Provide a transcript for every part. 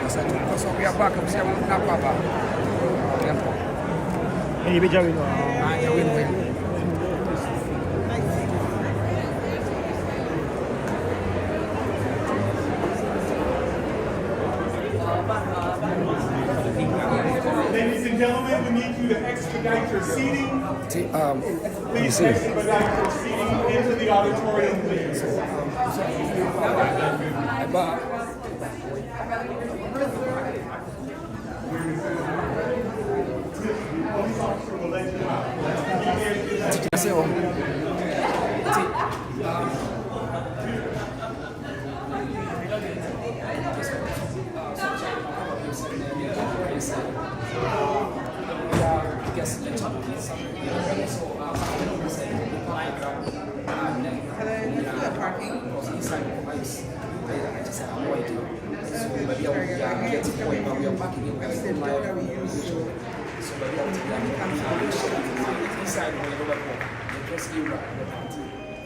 So we are back up here with Napapa. And you be driving now. You win. Ladies and gentlemen, we need you to expedite your seating. Please expedite your seating into the auditorium, please. Police officer will let you out.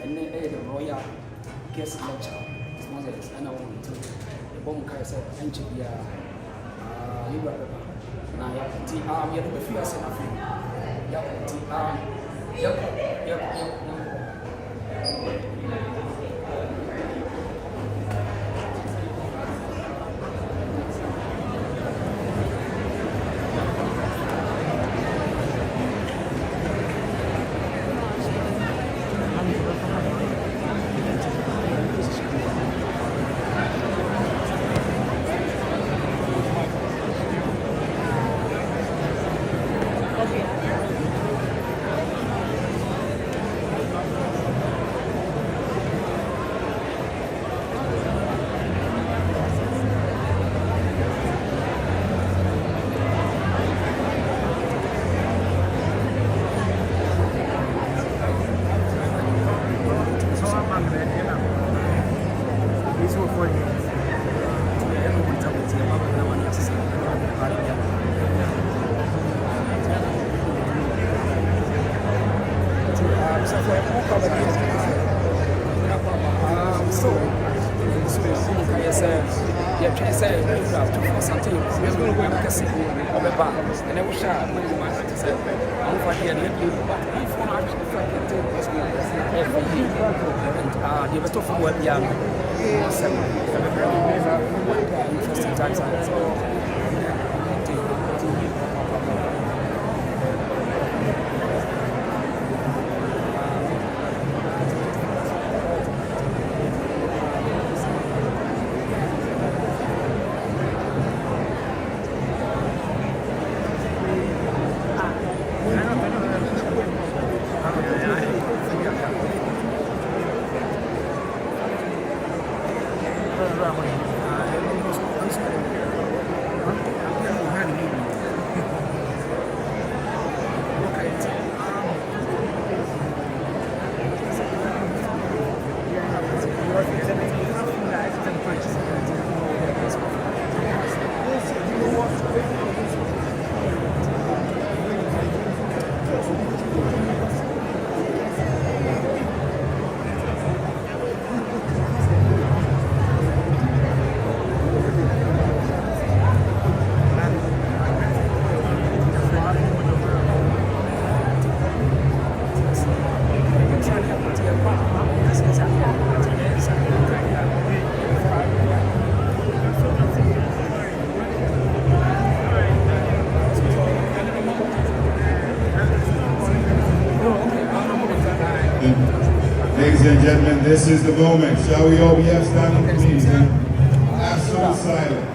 And then the royal guest lecture. And I want to the bomb car said, and to be a now, you have to few as nothing. Yep. Interesting times. Ladies and gentlemen, this is the moment. Shall we all be standing, please? Absolute silence.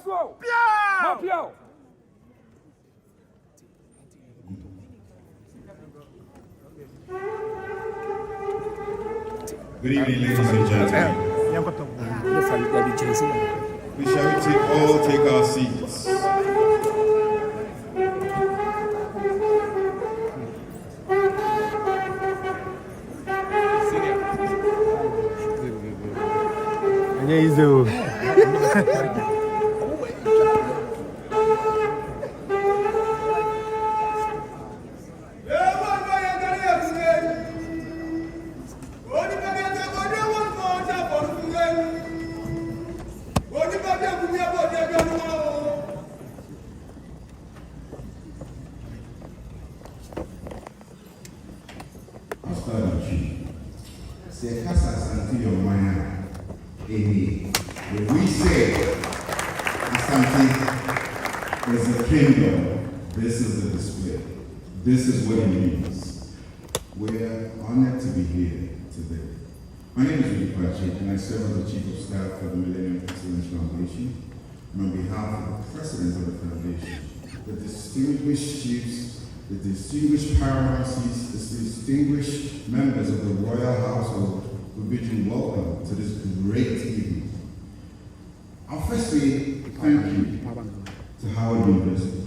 Moswo. Mopio. Good evening, ladies and gentlemen. We shall all take our seats. When we say Asante is a kingdom, this is the display. This is what it means. We're honored to be here today. My name is Rudy Patrick, and I serve as the Chief of Staff for the Millennium Excellence Foundation. And on behalf of the President of the Foundation, the distinguished chiefs, the distinguished paramountcies, the distinguished members of the royal household, we bid you welcome to this great evening. I'll firstly thank you to Howard University.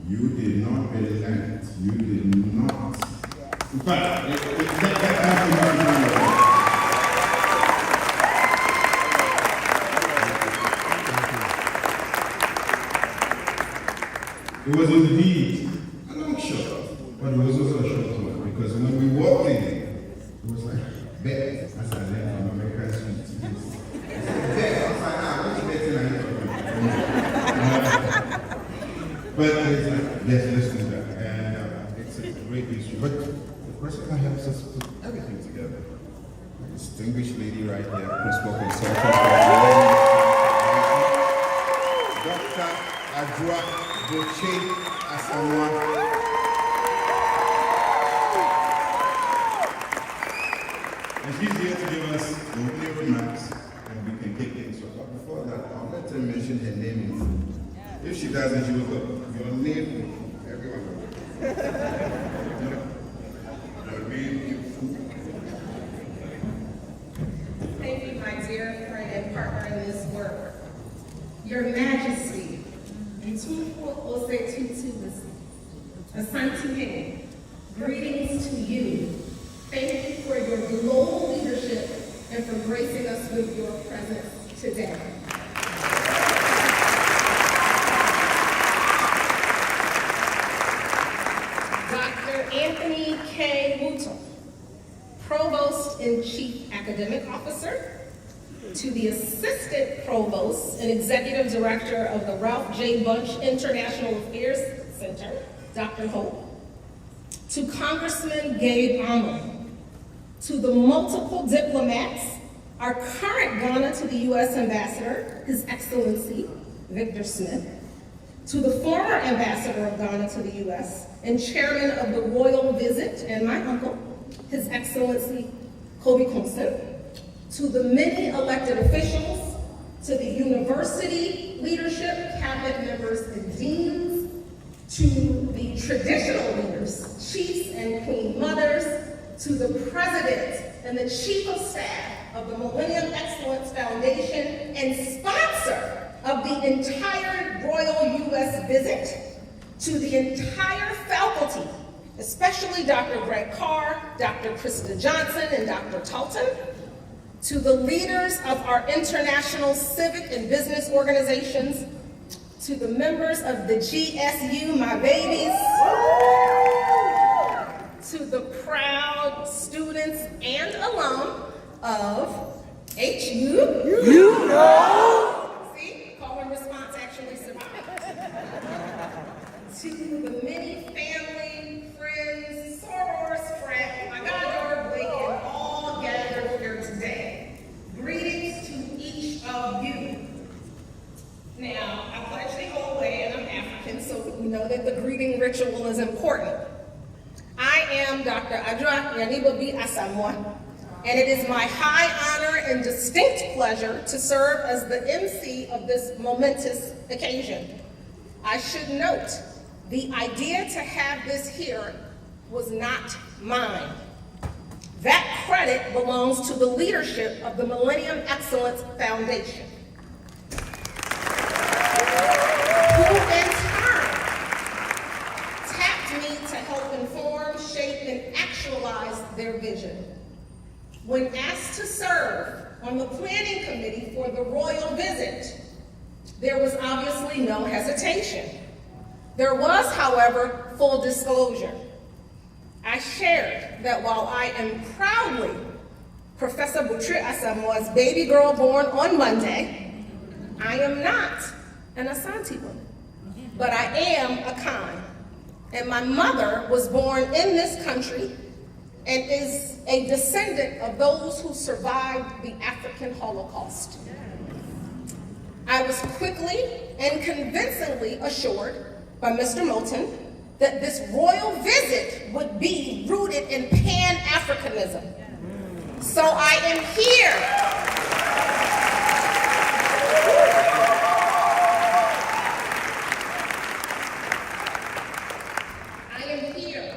You did not relent. You did not. In fact, it was indeed a long shot, but it was also a short one, because when we walked in, it was like, bet, as I learned from American Street. Bet, I was like, which betting are you talking about? But it's like, let's do that. And it's a great history. But the person that helps us put everything together, a distinguished lady right there, principal consultant, Dr. Adra Boche Asamoah. And she's here to give us the opening remarks, and we can kick things off. But before that, I'll let her mention her name in full. If she doesn't, she will go, your name, everyone will. Your name in full. Thank you, my dear friend and partner in this work. Your Majesty, otumfour Asante, greetings to you. Thank you for your global leadership and for gracing us with your presence today. Dr. Anthony K. Muto, Provost and Chief Academic Officer, to the Assistant Provost and Executive Director of the Ralph J. Bunch International Affairs Center, Dr. Hope, to Congressman Gabe Amon, to the multiple diplomats, our current Ghana to the U.S. Ambassador, His Excellency Victor Smith, to the former Ambassador of Ghana to the U.S. and Chairman of the Royal Visit, and my uncle, His Excellency Kobe Constant, to the many elected officials, to the university leadership, cabinet members and deans, to the traditional leaders, chiefs and queen mothers, to the president and the chief of staff of the Millennium Excellence Foundation and sponsor of the entire Royal U.S. Visit, to the entire faculty, especially Dr. Greg Carr, Dr. Krista Johnson, and Dr. Talton, to the leaders of our international civic and business organizations, to the members of the GSU, my babies, to the proud students and alum of HU. You know! See, call and response actually survived. To the many family, friends, sorors, friends, my goddaughter Blake, and all gathered here today. Greetings to each of you. Now, I pledge the whole way, and I'm African, so we know that the greeting ritual is important. I am Dr. Adra Yaniba B. Asamoah, and it is my high honor and distinct pleasure to serve as the MC of this momentous occasion. I should note, the idea to have this here was not mine. That credit belongs to the leadership of the Millennium Excellence Foundation, who in turn tapped me to help inform, shape, and actualize their vision. When asked to serve on the planning committee for the royal visit, there was obviously no hesitation. There was, however, full disclosure. I shared that while I am proudly Professor Butri Asamoah's baby girl born on Monday, I am not an Asante woman, but I am a Khan. And my mother was born in this country and is a descendant of those who survived the African Holocaust. I was quickly and convincingly assured by Mr. Moulton that this royal visit would be rooted in Pan-Africanism. So I am here. I am here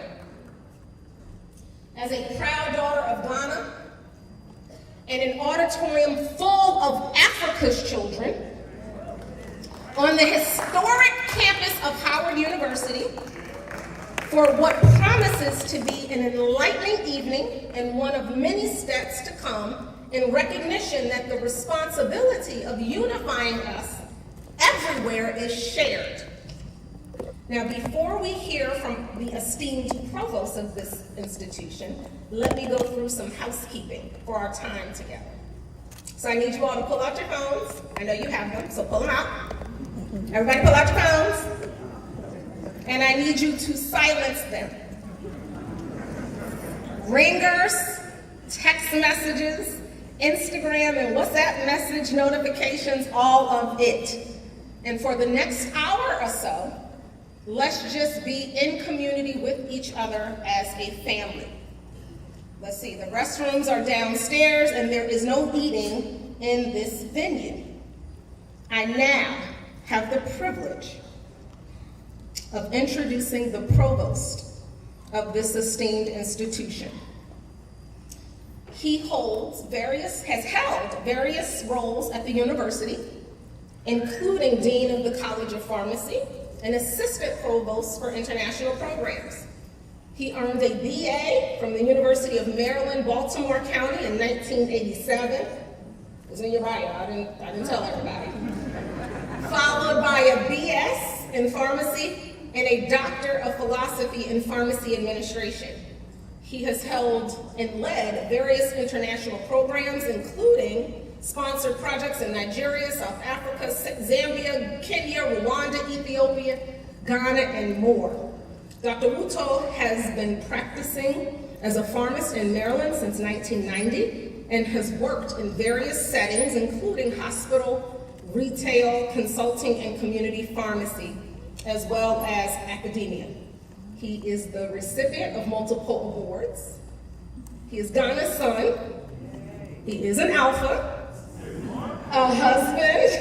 as a proud daughter of Ghana in an auditorium full of Africa's children on the historic campus of Howard University for what promises to be an enlightening evening and one of many steps to come in recognition that the responsibility of unifying us everywhere is shared. Now, before we hear from the esteemed provost of this institution, let me go through some housekeeping for our time together. So I need you all to pull out your phones. I know you have them, so pull them out. Everybody pull out your phones. And I need you to silence them. Ringers, text messages, Instagram and WhatsApp message notifications, all of it. And for the next hour or so, let's just be in community with each other as a family. Let's see, the restrooms are downstairs and there is no eating in this venue. I now have the privilege of introducing the provost of this esteemed institution. He has held various roles at the university, including Dean of the College of Pharmacy and Assistant Provost for International Programs. He earned a BA from the University of Maryland, Baltimore County in 1987. It's in your bio, I didn't tell everybody. Followed by a BS in pharmacy and a Doctor of Philosophy in Pharmacy Administration. He has held and led various international programs, including sponsored projects in Nigeria, South Africa, Zambia, Kenya, Rwanda, Ethiopia, Ghana, and more. Dr. Wuto has been practicing as a pharmacist in Maryland since 1990 and has worked in various settings, including hospital, retail, consulting, and community pharmacy, as well as academia. He is the recipient of multiple awards. He is Ghana's son. He is an alpha, a husband,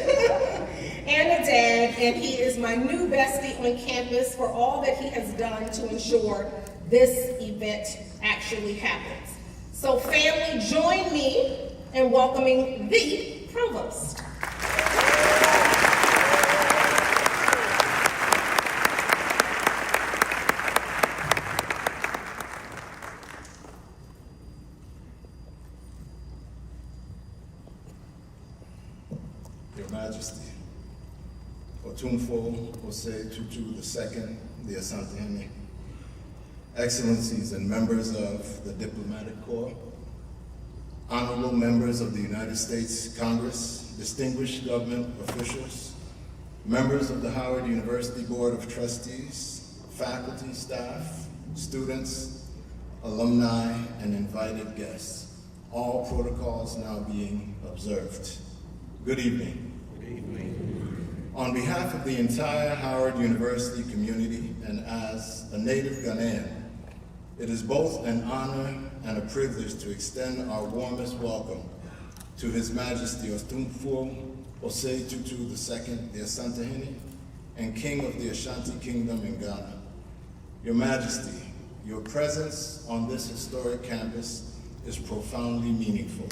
and a dad, and he is my new bestie on campus for all that he has done to ensure this event actually happens. So family, join me in welcoming the provost. Your Majesty, Otumfour II, the Asante, Excellencies and members of the Diplomatic Corps, honorable members of the United States Congress, distinguished government officials, members of the Howard University Board of Trustees, faculty, staff, students, alumni, and invited guests, all protocols now being observed. Good evening. Good evening. On behalf of the entire Howard University community and as a native Ghanaian, it is both an honor and a privilege to extend our warmest welcome to His Majesty otumfour Osei Tutu II, the Asantehene, and King of the Ashanti Kingdom in Ghana. Your Majesty, your presence on this historic campus is profoundly meaningful.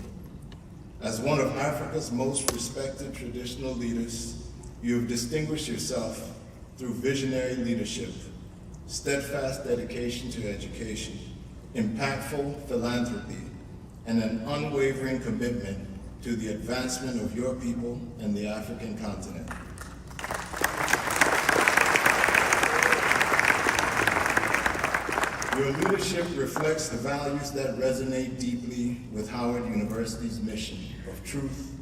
As one of Africa's most respected traditional leaders, you have distinguished yourself through visionary leadership, steadfast dedication to education, impactful philanthropy, and an unwavering commitment to the advancement of your people and the African continent. Your leadership reflects the values that resonate deeply with Howard University's mission of truth,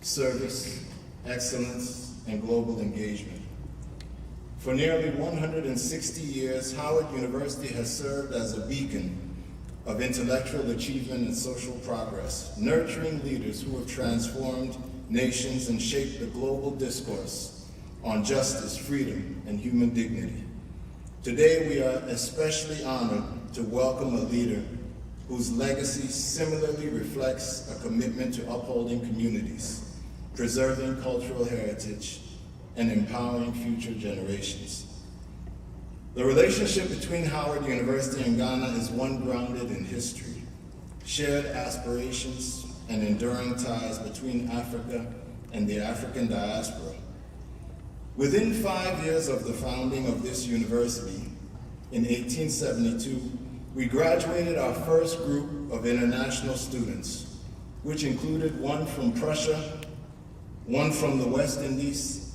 service, excellence, and global engagement. For nearly 160 years, Howard University has served as a beacon of intellectual achievement and social progress, nurturing leaders who have transformed nations and shaped the global discourse on justice, freedom, and human dignity. Today, we are especially honored to welcome a leader whose legacy similarly reflects a commitment to upholding communities, preserving cultural heritage, and empowering future generations. The relationship between Howard University and Ghana is one grounded in history, shared aspirations, and enduring ties between Africa and the African diaspora. Within 5 years of the founding of this university, in 1872, we graduated our first group of international students, which included one from Prussia, one from the West Indies,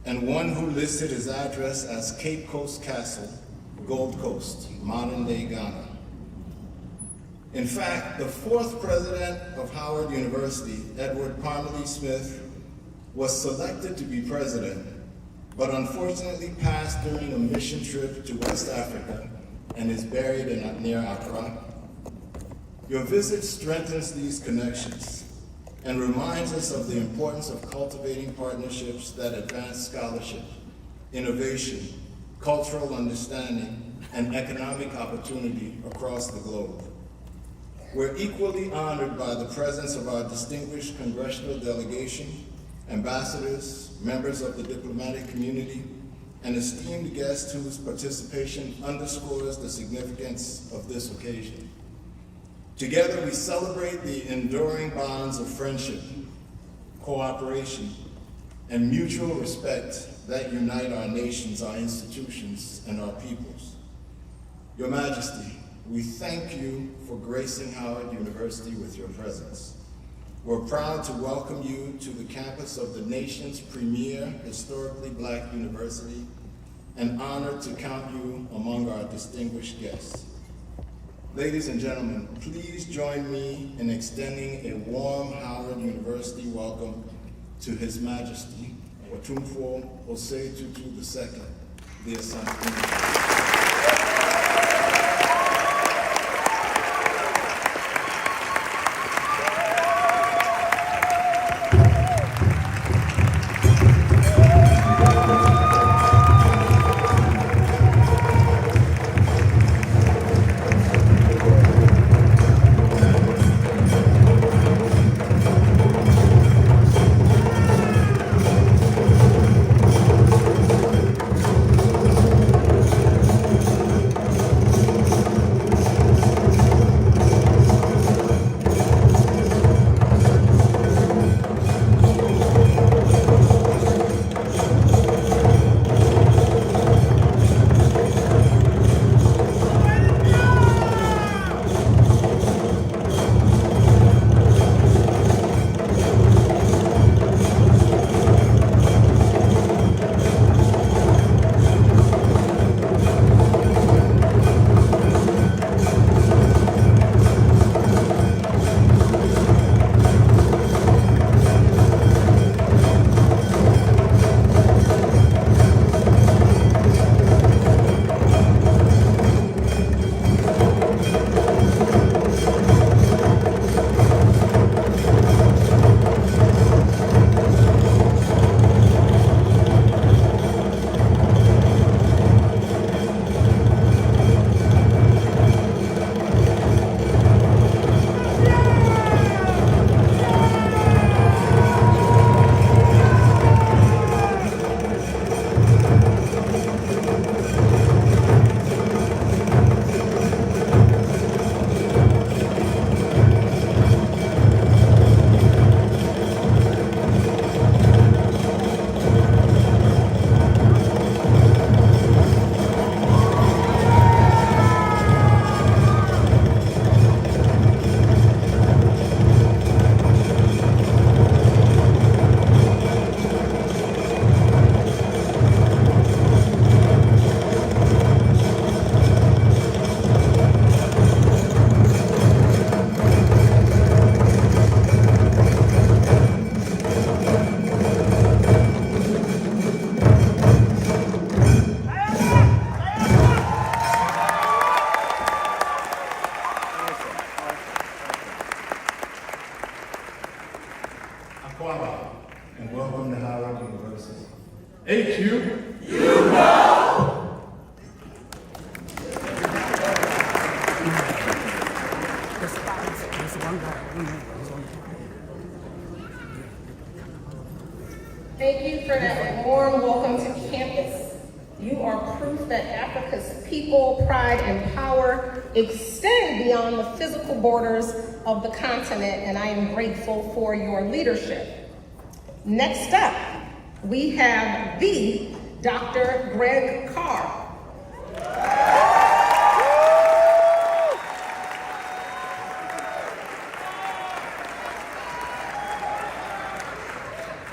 and one who listed his address as Cape Coast Castle, Gold Coast, modern-day Ghana. In fact, the fourth president of Howard University, Edward Parmelee Smith, was selected to be president, but unfortunately passed during a mission trip to West Africa and is buried near Accra. Your visit strengthens these connections and reminds us of the importance of cultivating partnerships that advance scholarship, innovation, cultural understanding, and economic opportunity across the globe. We're equally honored by the presence of our distinguished congressional delegation, ambassadors, members of the diplomatic community, and esteemed guests whose participation underscores the significance of this occasion. Together, we celebrate the enduring bonds of friendship, cooperation, and mutual respect that unite our nations, our institutions, and our peoples. Your Majesty, we thank you for gracing Howard University with your presence. We're proud to welcome you to the campus of the nation's premier historically Black university and honored to count you among our distinguished guests. Ladies and gentlemen, please join me in extending a warm Howard University welcome to His Majesty, otumfour Osei Tutu II, the Asantehene. Quality, and welcome to Howard University. HU. Thank you for that warm welcome to campus. You are proof that Africa's people, pride, and power extend beyond the physical borders of the continent, and I am grateful for your leadership. Next up, we have the Dr. Greg Carr.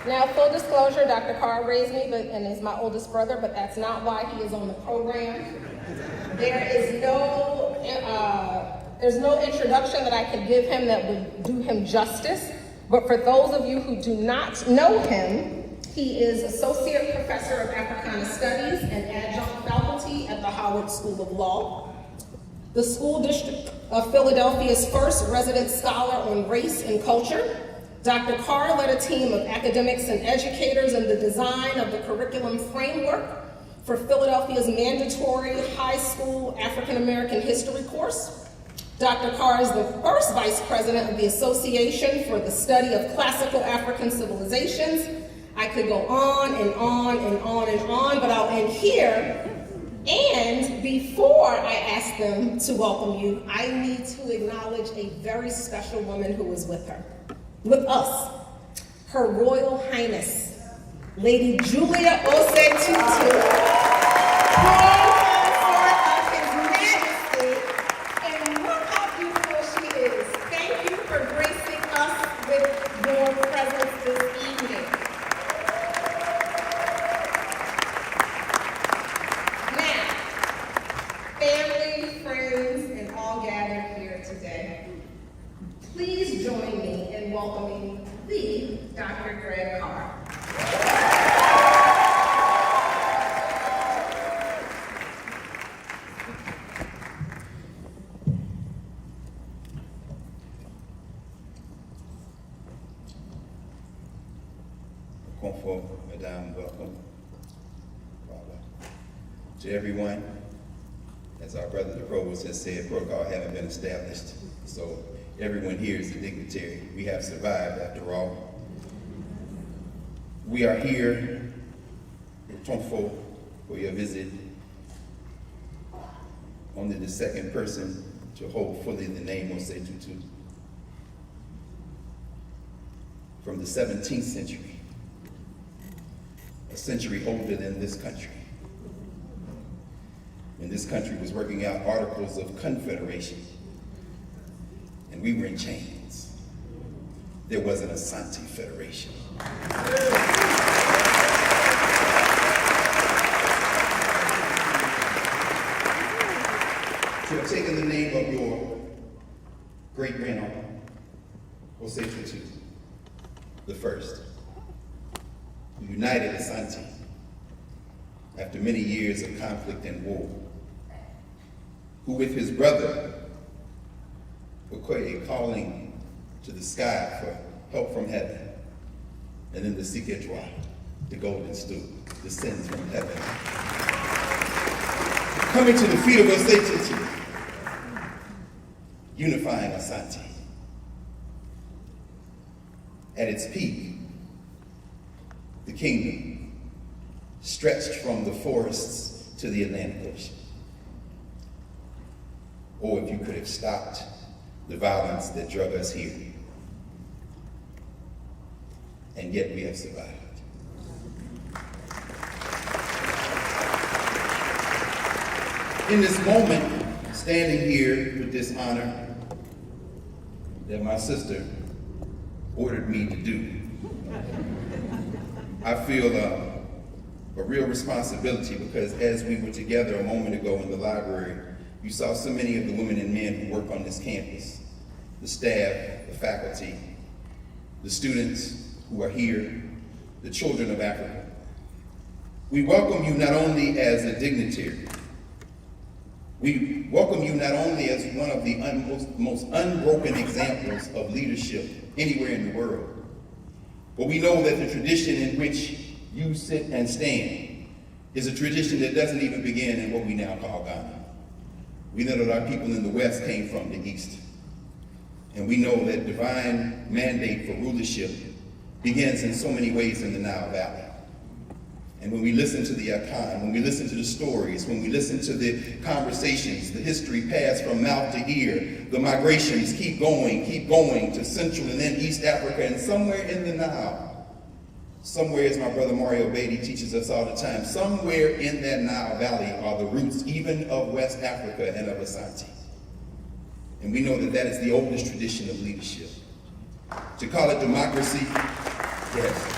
Now, full disclosure, Dr. Carr raised me and is my oldest brother, but that's not why he is on the program. There's no introduction that I could give him that would do him justice. But for those of you who do not know him, he is Associate Professor of Africana Studies and Adjunct Faculty at the Howard School of Law, the School District of Philadelphia's first resident scholar on race and culture. Dr. Carr led a team of academics and educators in the design of the curriculum framework for Philadelphia's mandatory high school African American history course. Dr. Carr is the first vice president of the Association for the Study of Classical African Civilizations. I could go on and on and on and on, but I'll end here. And before I ask them to welcome you, I need to acknowledge a very special woman who is with us, Her Royal Highness, Lady Julia Ose-Tutu, of His Majesty, and look how beautiful she is. Thank you for gracing us with your presence this evening. Now, family, friends, and all gathered here today, please join me in welcoming the Dr. Greg Carr. Otumfour, Madame, welcome. To everyone, as our brother the provost has said, protocol haven't been established, so everyone here is a dignitary. We have survived after all. We are here in Otumfour for your visit. Only the second person to hold fully the name Ose-Tutu. From the 17th century, a century older than this country. When this country was working out articles of confederation, and we were in chains. There was an Asante Federation. To have taken the name of your great-granduncle, Ose-Tutu, the first, who united Asante after many years of conflict and war, who with his brother, Okoye, calling to the sky for help from heaven, and then the Siketwa, the golden stool, descends from heaven. Coming to the feet of Ose-Tutu, unifying Asante. At its peak, the kingdom stretched from the forests to the Atlantic Ocean. Or if you could have stopped the violence that drug us here. And yet we have survived. In this moment, standing here with this honor that my sister ordered me to do, I feel a real responsibility because as we were together a moment ago in the library, you saw so many of the women and men who work on this campus, the staff, the faculty, the students who are here, the children of Africa. We welcome you not only as a dignitary, we welcome you not only as one of the most unbroken examples of leadership anywhere in the world, But we know that the tradition in which you sit and stand is a tradition that doesn't even begin in what we now call Ghana. We know that our people in the West came from the East. And we know that divine mandate for rulership begins in so many ways in the Nile Valley. And when we listen to the Akan, when we listen to the stories, when we listen to the conversations, the history passed from mouth to ear, the migrations keep going to Central and then East Africa, and somewhere in the Nile, somewhere, as my brother Mario Beatty teaches us all the time, somewhere in that Nile Valley are the roots even of West Africa and of Asante. And we know that that is the oldest tradition of leadership. To call it democracy, yes.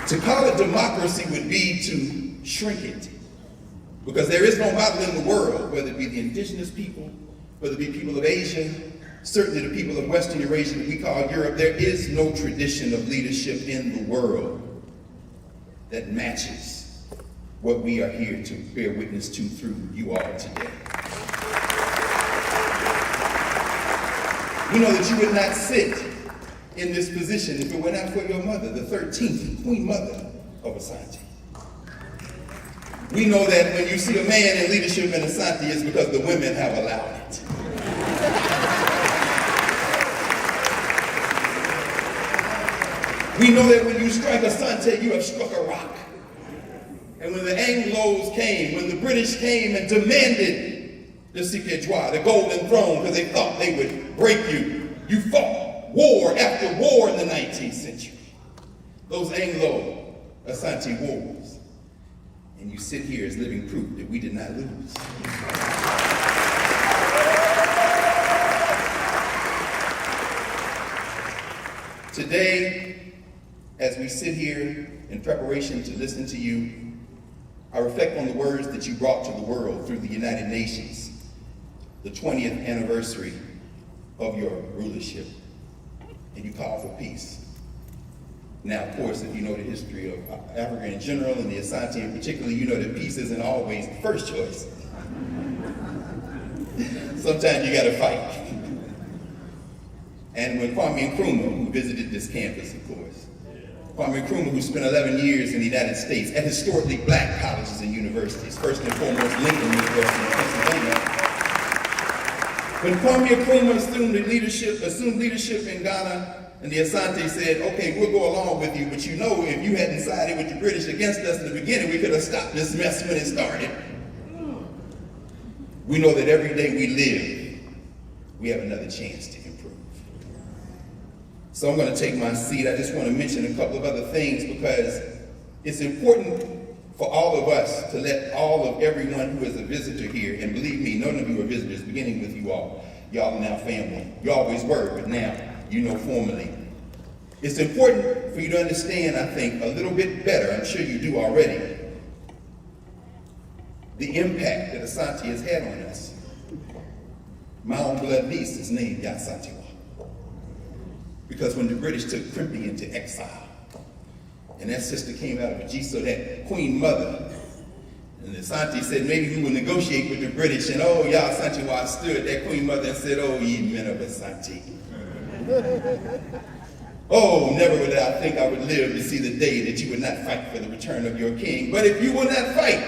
To call it democracy would be to shrink it. Because there is no model in the world, whether it be the indigenous people, whether it be people of Asia, certainly the people of Western Eurasia that we call Europe, there is no tradition of leadership in the world that matches what we are here to bear witness to through you all today. We know that you would not sit in this position if it were not for your mother, the 13th Queen Mother of Asante. We know that when you see a man in leadership in Asante, it's because the women have allowed it. We know that when you strike Asante, you have struck a rock. And when the Anglos came, when the British came and demanded the Sikejwa, the golden throne, because they thought they would break you, you fought war after war in the 19th century. Those Anglo-Asante wars. And you sit here as living proof that we did not lose. Today, as we sit here in preparation to listen to you, I reflect on the words that you brought to the world through the United Nations, the 20th anniversary of your rulership, and you call for peace. Now, of course, if you know the history of Africa in general and the Asante in particular, you know that peace isn't always the first choice. Sometimes you gotta fight. And when Kwame Nkrumah, who visited this campus, of course, Kwame Nkrumah, who spent 11 years in the United States at historically black colleges and universities, first and foremost Lincoln University in Pennsylvania. When Kwame Nkrumah assumed leadership in Ghana, and the Asante said, okay, we'll go along with you, but you know, if you hadn't sided with the British against us in the beginning, we could have stopped this mess when it started. We know that every day we live, we have another chance to improve. So I'm going to take my seat. I just want to mention a couple of other things because it's important for all of us to let everyone who is a visitor here, and believe me, none of you are visitors, beginning with you all. Y'all are now family. You always were, but now you know formally. It's important for you to understand, I think, a little bit better, I'm sure you do already, the impact that Asante has had on us. My own blood niece is named Yasantiwa. Because when the British took Crimpy into exile, and that sister came out of Ajiso, that Queen Mother, and Asante said, maybe we will negotiate with the British, and oh, Yasantiwa stood, that Queen Mother, and said, oh, ye men of Asante. Oh, never would I think I would live to see the day that you would not fight for the return of your king. But if you will not fight,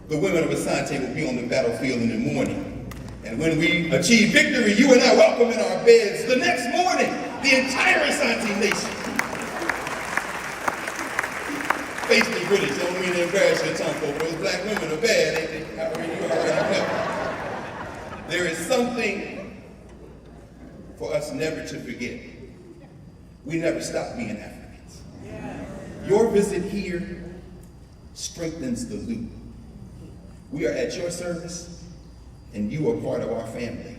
the women of Asante will be on the battlefield in the morning. And when we achieve victory, you and I welcome in our beds the next morning, the entire Asante nation. Face the British, don't mean to embarrass your tongue, but those black women are bad, ain't they? You already know. There is something for us never to forget. We never stop being Africans. Your visit here strengthens the loop. We are at your service, and you are part of our family.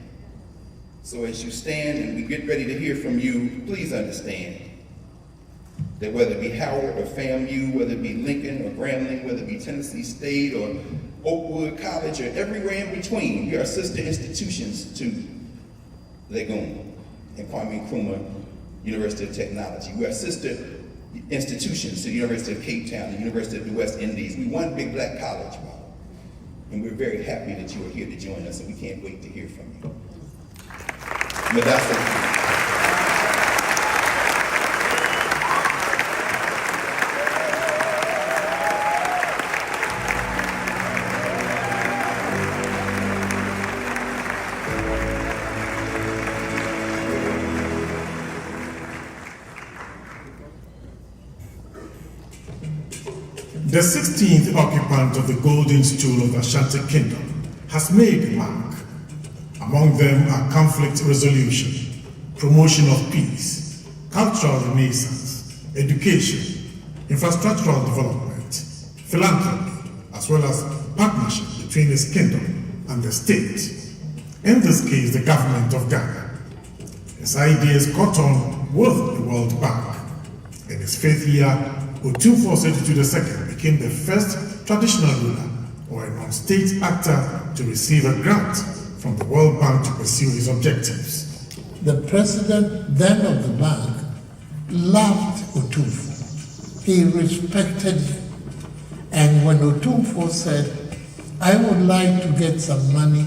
So as you stand and we get ready to hear from you, please understand that whether it be Howard or FAMU, whether it be Lincoln or Grambling, whether it be Tennessee State or Oakwood College or everywhere in between, we are sister institutions to Legon and Kwame Nkrumah University of Technology. We are sister institutions to the University of Cape Town, the University of the West Indies. We one big black college, Bob. And we're very happy that you are here to join us, and we can't wait to hear from you. Madasa. The 16th occupant of the golden stool of the Ashanti Kingdom has made a mark. Among them are conflict resolution, promotion of peace, cultural renaissance, education, infrastructural development, philanthropy, as well as partnership between his kingdom and the state. In this case, the government of Ghana. His ideas caught on with the World Bank. In his 5th year, Otumfour II became the first traditional ruler or a non-state actor to receive a grant from the World Bank to pursue his objectives. The president then of the bank loved Otumfour. He respected him. And when Otumfour said, I would like to get some money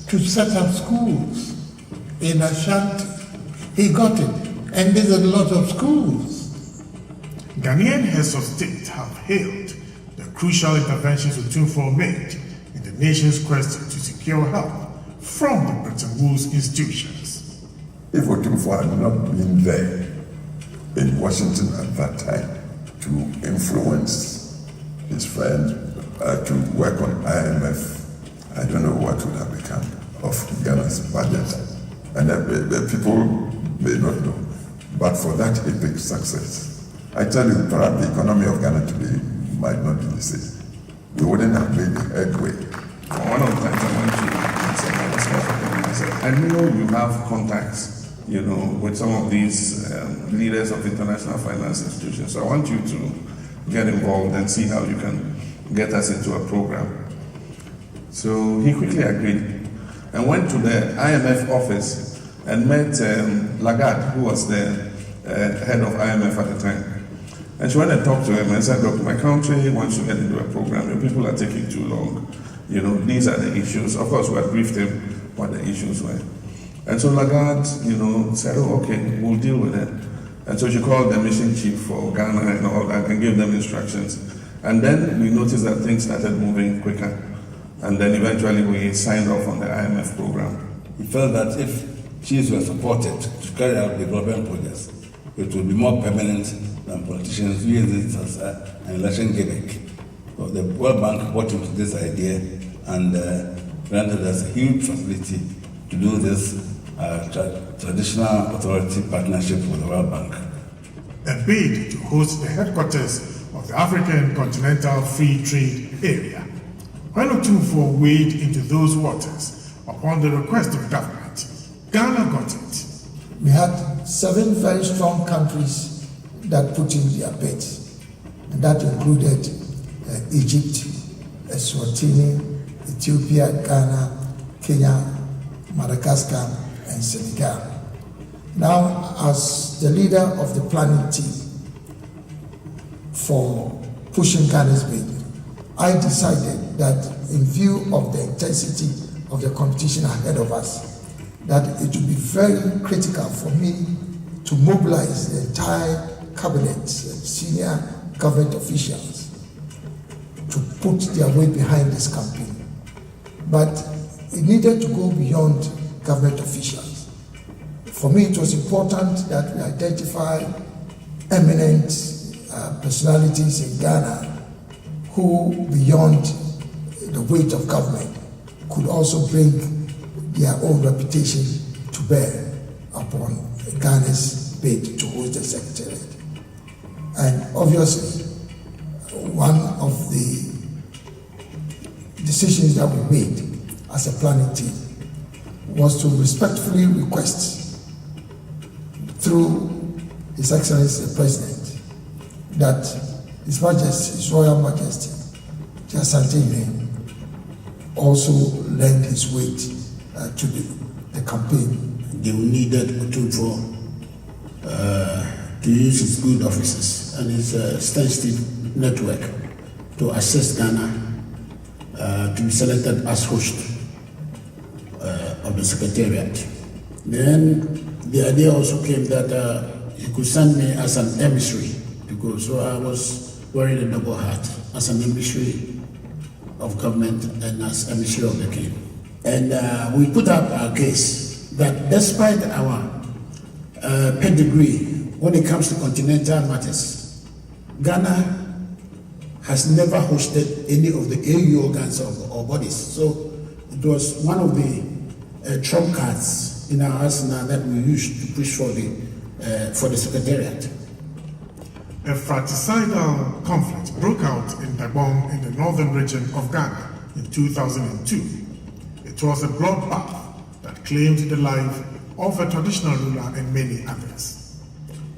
to set up schools in Ashanti, he got it. And there's a lot of schools. Ghanaian heads of state have hailed the crucial interventions Otumfour made in the nation's quest to secure help from the Bretton Woods institutions. If Otumfour had not been there in Washington at that time to influence his friend to work on IMF, I don't know what would have become of Ghana's budget. And the people may not know. But for that epic success, I tell you, perhaps the economy of Ghana today might not be the same. We wouldn't have made the headway. One of the times I went to myself, I know you have contacts, with some of these leaders of international finance institutions. So I want you to get involved and see how you can get us into a program. So he quickly agreed and went to the IMF office and met Lagarde, who was the head of IMF at the time. And she went and talked to him and said, look, my country wants to get into a program. Your people are taking too long. These are the issues. Of course, we had briefed him what the issues were. And so Lagarde, said, oh, okay, we'll deal with it. And so she called the mission chief for Ghana and all that and gave them instructions. And then we noticed that things started moving quicker. And then eventually we signed off on the IMF program. We felt that if chiefs were supported to carry out development projects, it would be more permanent than politicians using this as an election gimmick. So the World Bank bought into this idea and granted us a huge facility to do this traditional authority partnership with the World Bank. A bid to host the headquarters of the African Continental Free Trade Area. When Otumfour waded into those waters upon the request of government, Ghana got it. We had 7 very strong countries that put in their bids, and that included Egypt, Eswatini, Ethiopia, Ghana, Kenya, Madagascar, and Senegal. Now, as the leader of the planning team for pushing Ghana's bid, I decided that in view of the intensity of the competition ahead of us, that it would be very critical for me to mobilize the entire cabinet and senior government officials to put their weight behind this campaign. But it needed to go beyond government officials. For me, it was important that we identify eminent personalities in Ghana who, beyond the weight of government, could also bring their own reputation to bear upon Ghana's bid to host the secretariat. And obviously, one of the decisions that we made as a planning team was to respectfully request through His Excellency the President that His Majesty, His Royal Majesty, Asante also lend his weight to the campaign. They needed Otumfour to use his good offices and his extensive network to assist Ghana to be selected as host of the Secretariat. Then the idea also came that he could send me as an emissary to go, so I was wearing a double hat as an emissary of government and as emissary of the king. And we put up our case that despite our pedigree when it comes to continental matters, Ghana has never hosted any of the AU organs or bodies. So it was one of the trump cards in our arsenal that we used to push for the secretariat. A fratricidal conflict broke out in Dabong in the northern region of Ghana in 2002. It was a bloodbath that claimed the life of a traditional ruler and many others.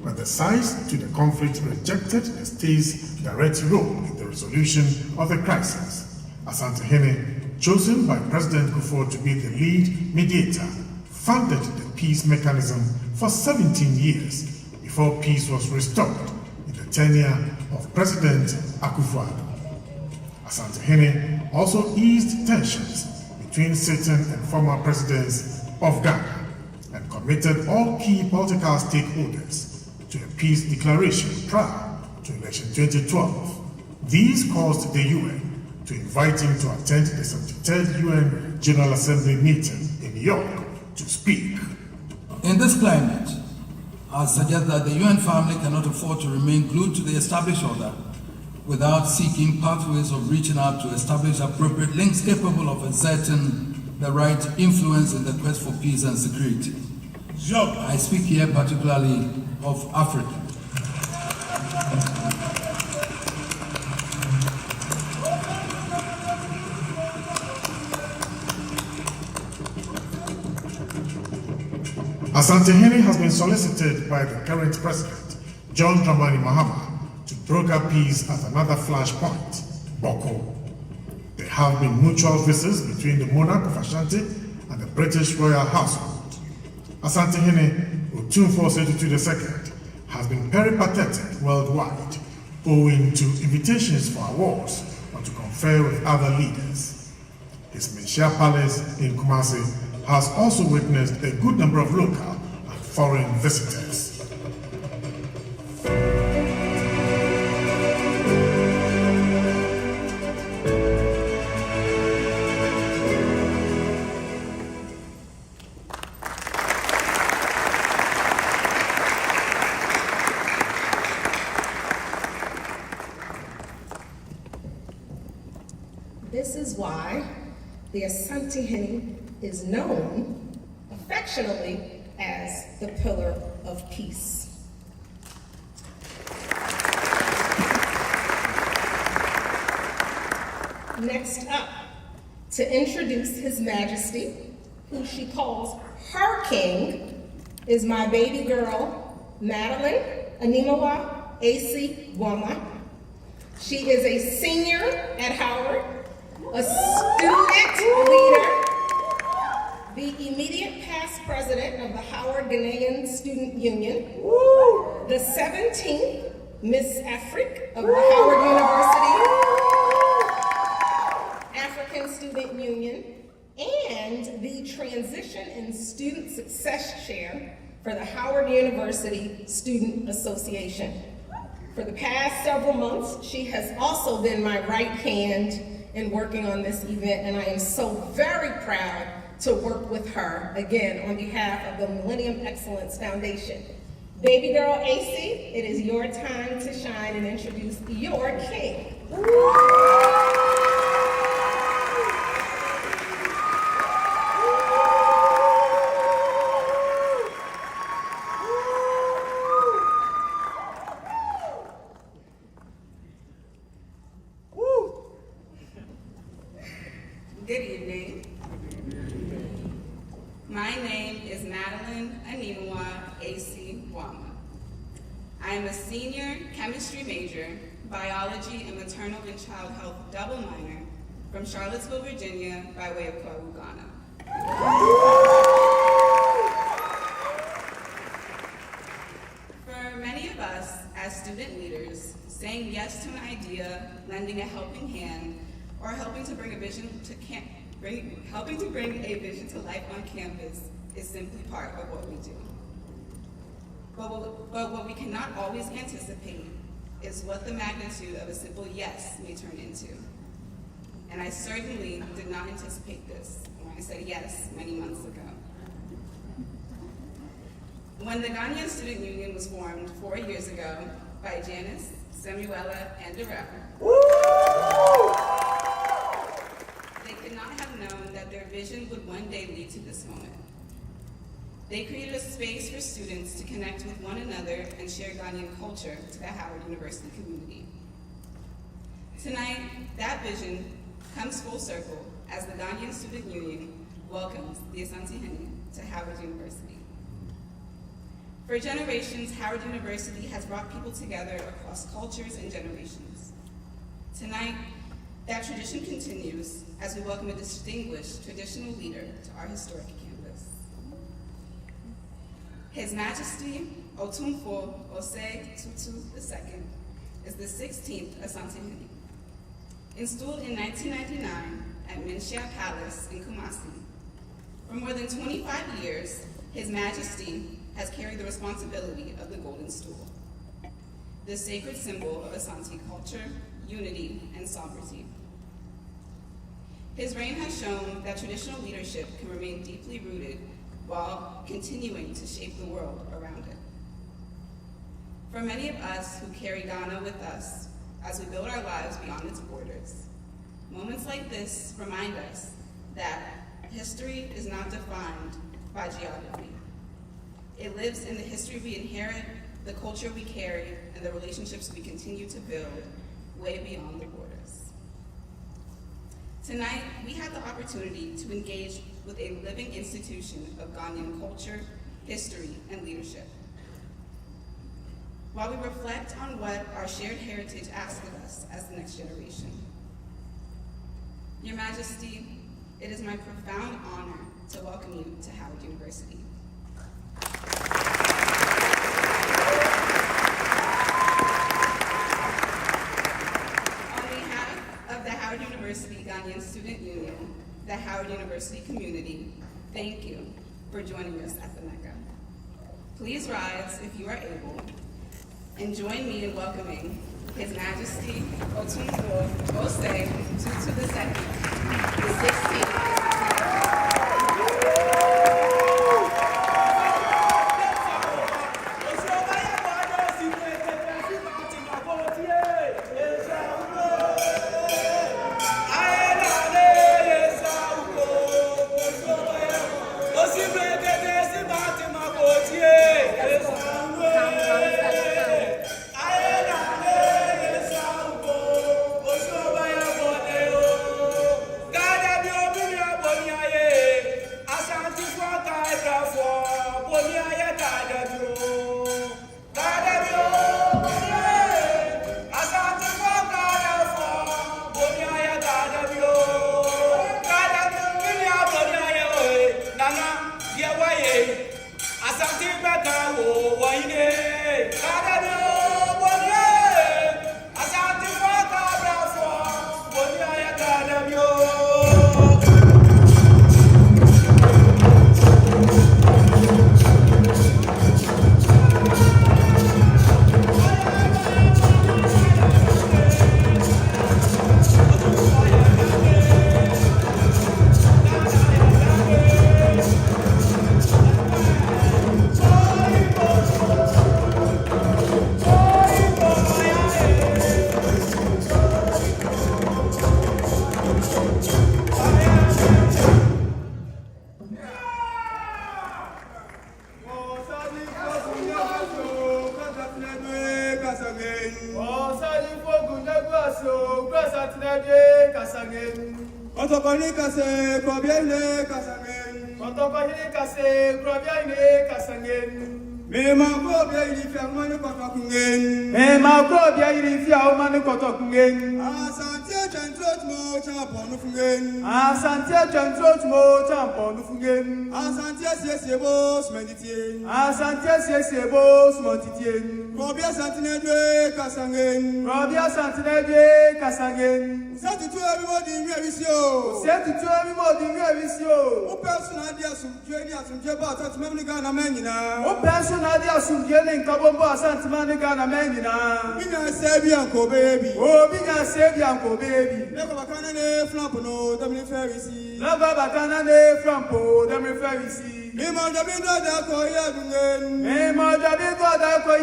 But the sides to the conflict rejected the state's direct role in the resolution of the crisis. Asante Hene, chosen by President Kufuor to be the lead mediator, funded the peace mechanism for 17 years before peace was restored in the tenure of President Akufo-Addo. Asante Hene also eased tensions between sitting and former presidents of Ghana and committed all key political stakeholders to a peace declaration prior to election 2012. These caused the UN to invite him to attend the 73rd UN General Assembly meeting in New York to speak. In this climate, I suggest that the UN family cannot afford to remain glued to the established order without seeking pathways of reaching out to establish appropriate links capable of exerting the right influence in the quest for peace and security. I speak here particularly of Africa. Asante Hene has been solicited by the current president, John Dramani Mahama, to broker peace at another flashpoint, Boko. There have been mutual visits between the monarch of Ashanti and the British royal household. Asante Hene, otumfour II, has been peripatetic worldwide, owing to invitations for awards or to confer with other leaders. His Menchia Palace in Kumasi has also witnessed a good number of local and foreign visitors. This is why the Asante Hene is known affectionately as the Pillar of Peace. Next up, to introduce His Majesty, who she calls her king, is my baby girl, Madeline Animawa A.C. Wama. She is a senior at Howard, a student leader, the immediate past president of the Howard Ghanaian Student Union, the 17th Miss Afrique of the Howard University African Student Union, and the Transition and Student Success Chair for the Howard University Student Association. For the past several months, she has also been my right hand in working on this event, and I am so very proud to work with her, again, on behalf of the Millennium Excellence Foundation. Baby girl AC, it is your time to shine and introduce your king. Good evening. My name is Madeline Animawa A.C. Wama. I am a senior chemistry major, biology and maternal and child health double minor from Charlottesville, Virginia, by way of Kwawu, Ghana. For many of us as student leaders, saying yes to an idea, lending a helping hand, or helping to bring a vision to life on campus is simply part of what we do. But what we cannot always anticipate is what the magnitude of a simple yes may turn into. And I certainly did not anticipate this when I said yes many months ago. When the Ghanaian Student Union was formed 4 years ago by Janice, Samuela, and Darrell. They could not have known that their vision would one day lead to this moment. They created a space for students to connect with one another and share Ghanaian culture to the Howard University community. Tonight, that vision comes full circle as the Ghanaian Student Union welcomes the Asante Hene to Howard University. For generations, Howard University has brought people together across cultures and generations. Tonight, that tradition continues as we welcome a distinguished traditional leader to our historic campus. His Majesty Otumfour Osei Tutu II is the 16th Asante Hene. Installed in 1999 at Menchia Palace in Kumasi, for more than 25 years, His Majesty has carried the responsibility of the Golden Stool, the sacred symbol of Asante culture, unity, and sovereignty. His reign has shown that traditional leadership can remain deeply rooted while continuing to shape the world around it. For many of us who carry Ghana with us as we build our lives beyond its borders, moments like this remind us that history is not defined by geography. It lives in the history we inherit, the culture we carry, and the relationships we continue to build way beyond the borders. Tonight, we have the opportunity to engage with a living institution of Ghanaian culture, history, and leadership. While we reflect on what our shared heritage asks of us as the next generation. Your Majesty, it is my profound honor to welcome you to Howard University. On behalf of the Howard University Ghanaian Student Union, the Howard University community, thank you for joining us at the Mecca. Please rise if you are able, and join me in welcoming His Majesty Otumfour Osei Tutu II, the 16th.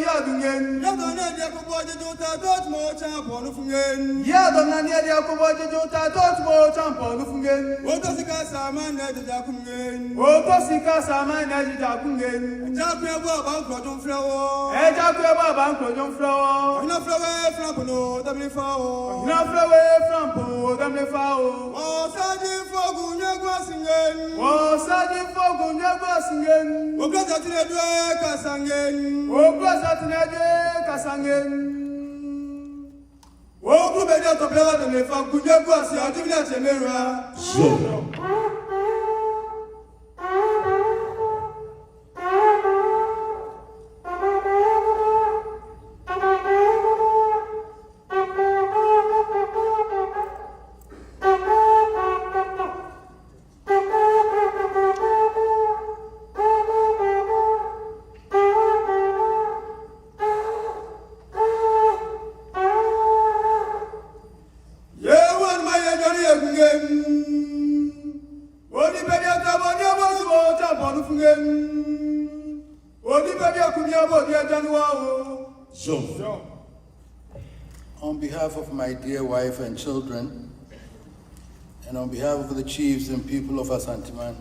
yadungen. Yadona dia kuboje jota dot mo champo fungen. Yadona dia kuboje jota dot mo champo fungen. Oto sika sama na dia kungen. Oto sika sama na dia kungen. Jaku ebo ba nkrojon flawo. Jaku ebo ba nkrojon flawo. Ina flawe flampo damle fao. Ina flawe flampo damle fao. O sadi fogu nyagwa singen. O sadi fogu nyagwa singen. O plaza tinedwe kasangen. O plaza tinedwe kasangen. O klube dia to plaza damle fa kunyagwa si adibina chemera. On behalf of my dear wife and children, and on behalf of the chiefs and people of Asanteman,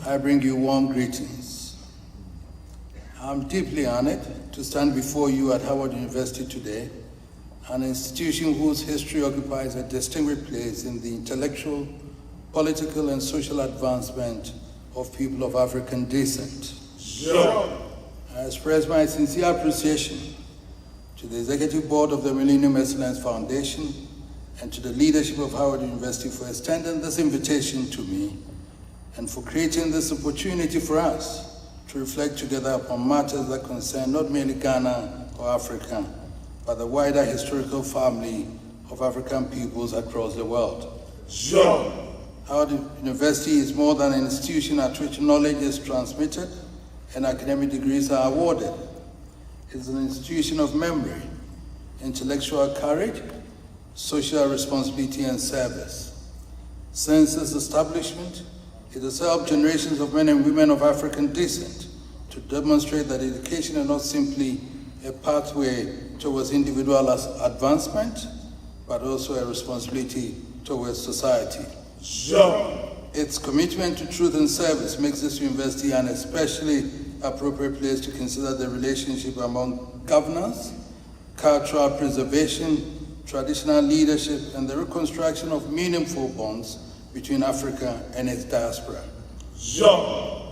I bring you warm greetings. I'm deeply honored to stand before you at Howard University today, an institution whose history occupies a distinguished place in the intellectual, political, and social advancement of people of African descent. I express my sincere appreciation to the Executive Board of the Millennium Excellence Foundation and to the leadership of Howard University for extending this invitation to me and for creating this opportunity for us to reflect together upon matters that concern not merely Ghana or Africa, but the wider historical family of African peoples across the world. Howard University is more than an institution at which knowledge is transmitted and academic degrees are awarded. It's an institution of memory, intellectual courage, social responsibility, and service. Since its establishment, it has helped generations of men and women of African descent to demonstrate that education is not simply a pathway towards individual advancement, but also a responsibility towards society. Its commitment to truth and service makes this university an especially appropriate place to consider the relationship among governance, cultural preservation, traditional leadership, and the reconstruction of meaningful bonds between Africa and its diaspora.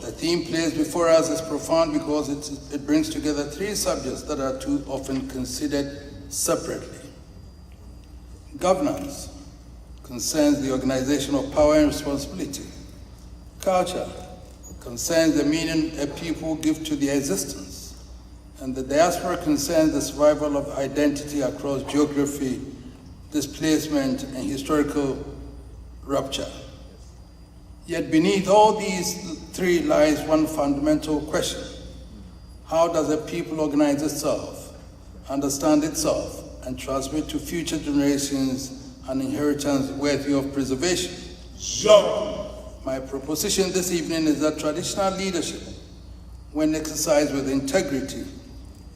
The theme placed before us is profound because it brings together three subjects that are too often considered separately. Governance concerns the organization of power and responsibility. Culture concerns the meaning a people give to their existence. And the diaspora concerns the survival of identity across geography, displacement, and historical rupture. Yet beneath all these three lies one fundamental question. How does a people organize itself, understand itself, and transmit to future generations an inheritance worthy of preservation? My proposition this evening is that traditional leadership, when exercised with integrity,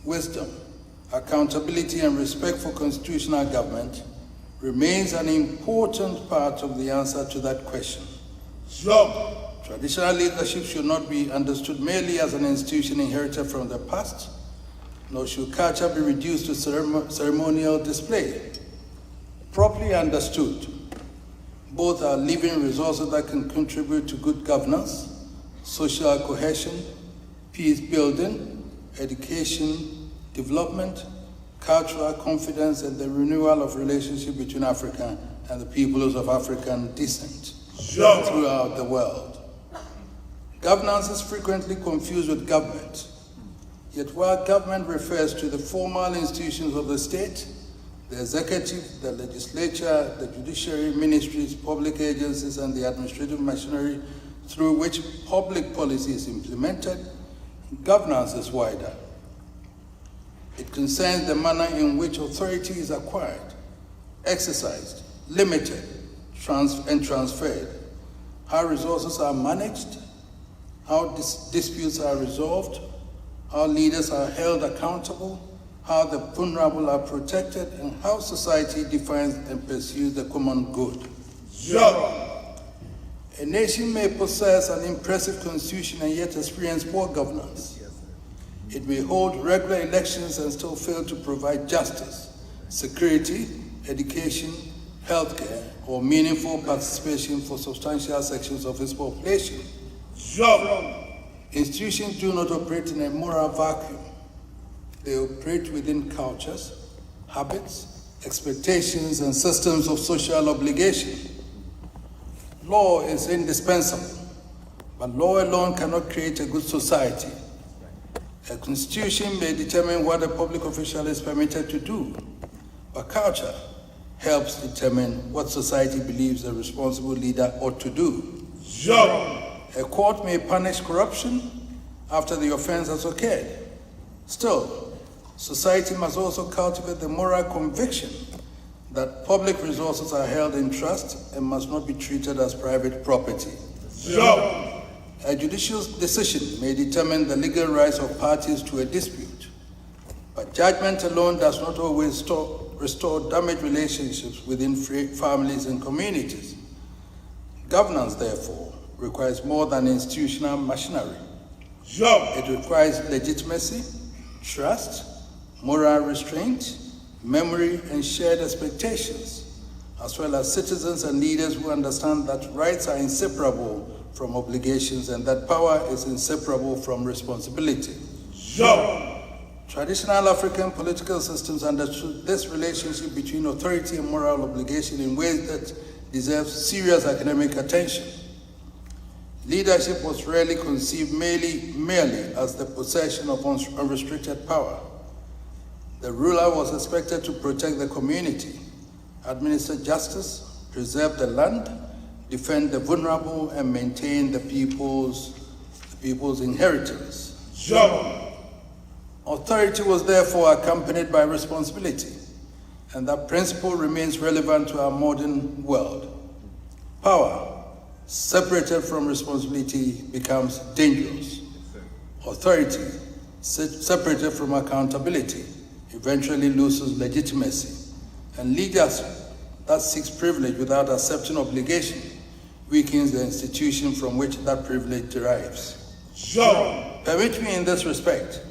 wisdom, accountability, and respect for constitutional government, remains an important part of the answer to that question. Traditional leadership should not be understood merely as an institution inherited from the past, nor should culture be reduced to ceremonial display. Properly understood, both are living resources that can contribute to good governance, social cohesion, peace building, education, development, cultural confidence, and the renewal of relationship between Africa and the peoples of African descent throughout the world. Governance is frequently confused with government. Yet while government refers to the formal institutions of the state, the executive, the legislature, the judiciary, ministries, public agencies, and the administrative machinery through which public policy is implemented, governance is wider. It concerns the manner in which authority is acquired, exercised, limited, and transferred, how resources are managed, how disputes are resolved, how leaders are held accountable, how the vulnerable are protected, and how society defines and pursues the common good. A nation may possess an impressive constitution and yet experience poor governance. It may hold regular elections and still fail to provide justice, security, education, healthcare, or meaningful participation for substantial sections of its population. Institutions do not operate in a moral vacuum. They operate within cultures, habits, expectations, and systems of social obligation. Law is indispensable, but law alone cannot create a good society. A constitution may determine what a public official is permitted to do, but culture helps determine what society believes a responsible leader ought to do. A court may punish corruption after the offense has occurred. Still, society must also cultivate the moral conviction that public resources are held in trust and must not be treated as private property. A judicial decision may determine the legal rights of parties to a dispute, but judgment alone does not always restore damaged relationships within families and communities. Governance, therefore, requires more than institutional machinery. It requires legitimacy, trust, moral restraint, memory, and shared expectations, as well as citizens and leaders who understand that rights are inseparable from obligations and that power is inseparable from responsibility. Traditional African political systems understood this relationship between authority and moral obligation in ways that deserve serious academic attention. Leadership was rarely conceived merely as the possession of unrestricted power. The ruler was expected to protect the community, administer justice, preserve the land, defend the vulnerable, and maintain the people's inheritance. Authority was therefore accompanied by responsibility, and that principle remains relevant to our modern world. Power, separated from responsibility, becomes dangerous. Authority, separated from accountability, eventually loses legitimacy. And leadership that seeks privilege without accepting obligation weakens the institution from which that privilege derives. Permit me in this respect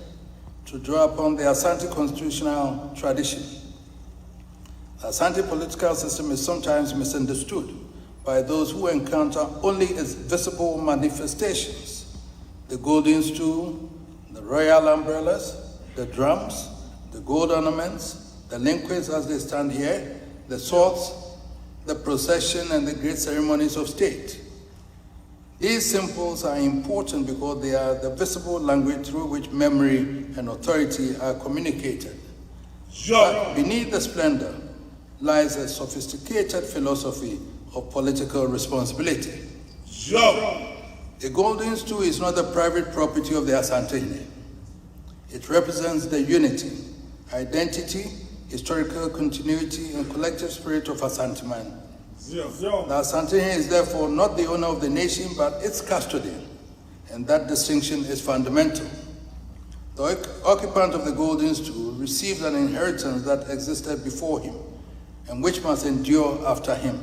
to draw upon the Asante constitutional tradition. The Asante political system is sometimes misunderstood by those who encounter only its visible manifestations: the golden stool, the royal umbrellas, the drums, the gold ornaments, the linquets as they stand here, the swords, the procession, and the great ceremonies of state. These symbols are important because they are the visible language through which memory and authority are communicated. But beneath the splendor lies a sophisticated philosophy of political responsibility. A golden stool is not the private property of the Asante. It represents the unity, identity, historical continuity, and collective spirit of Asanteman. The Asante is therefore not the owner of the nation, but its custodian, and that distinction is fundamental. The occupant of the golden stool received an inheritance that existed before him, and which must endure after him.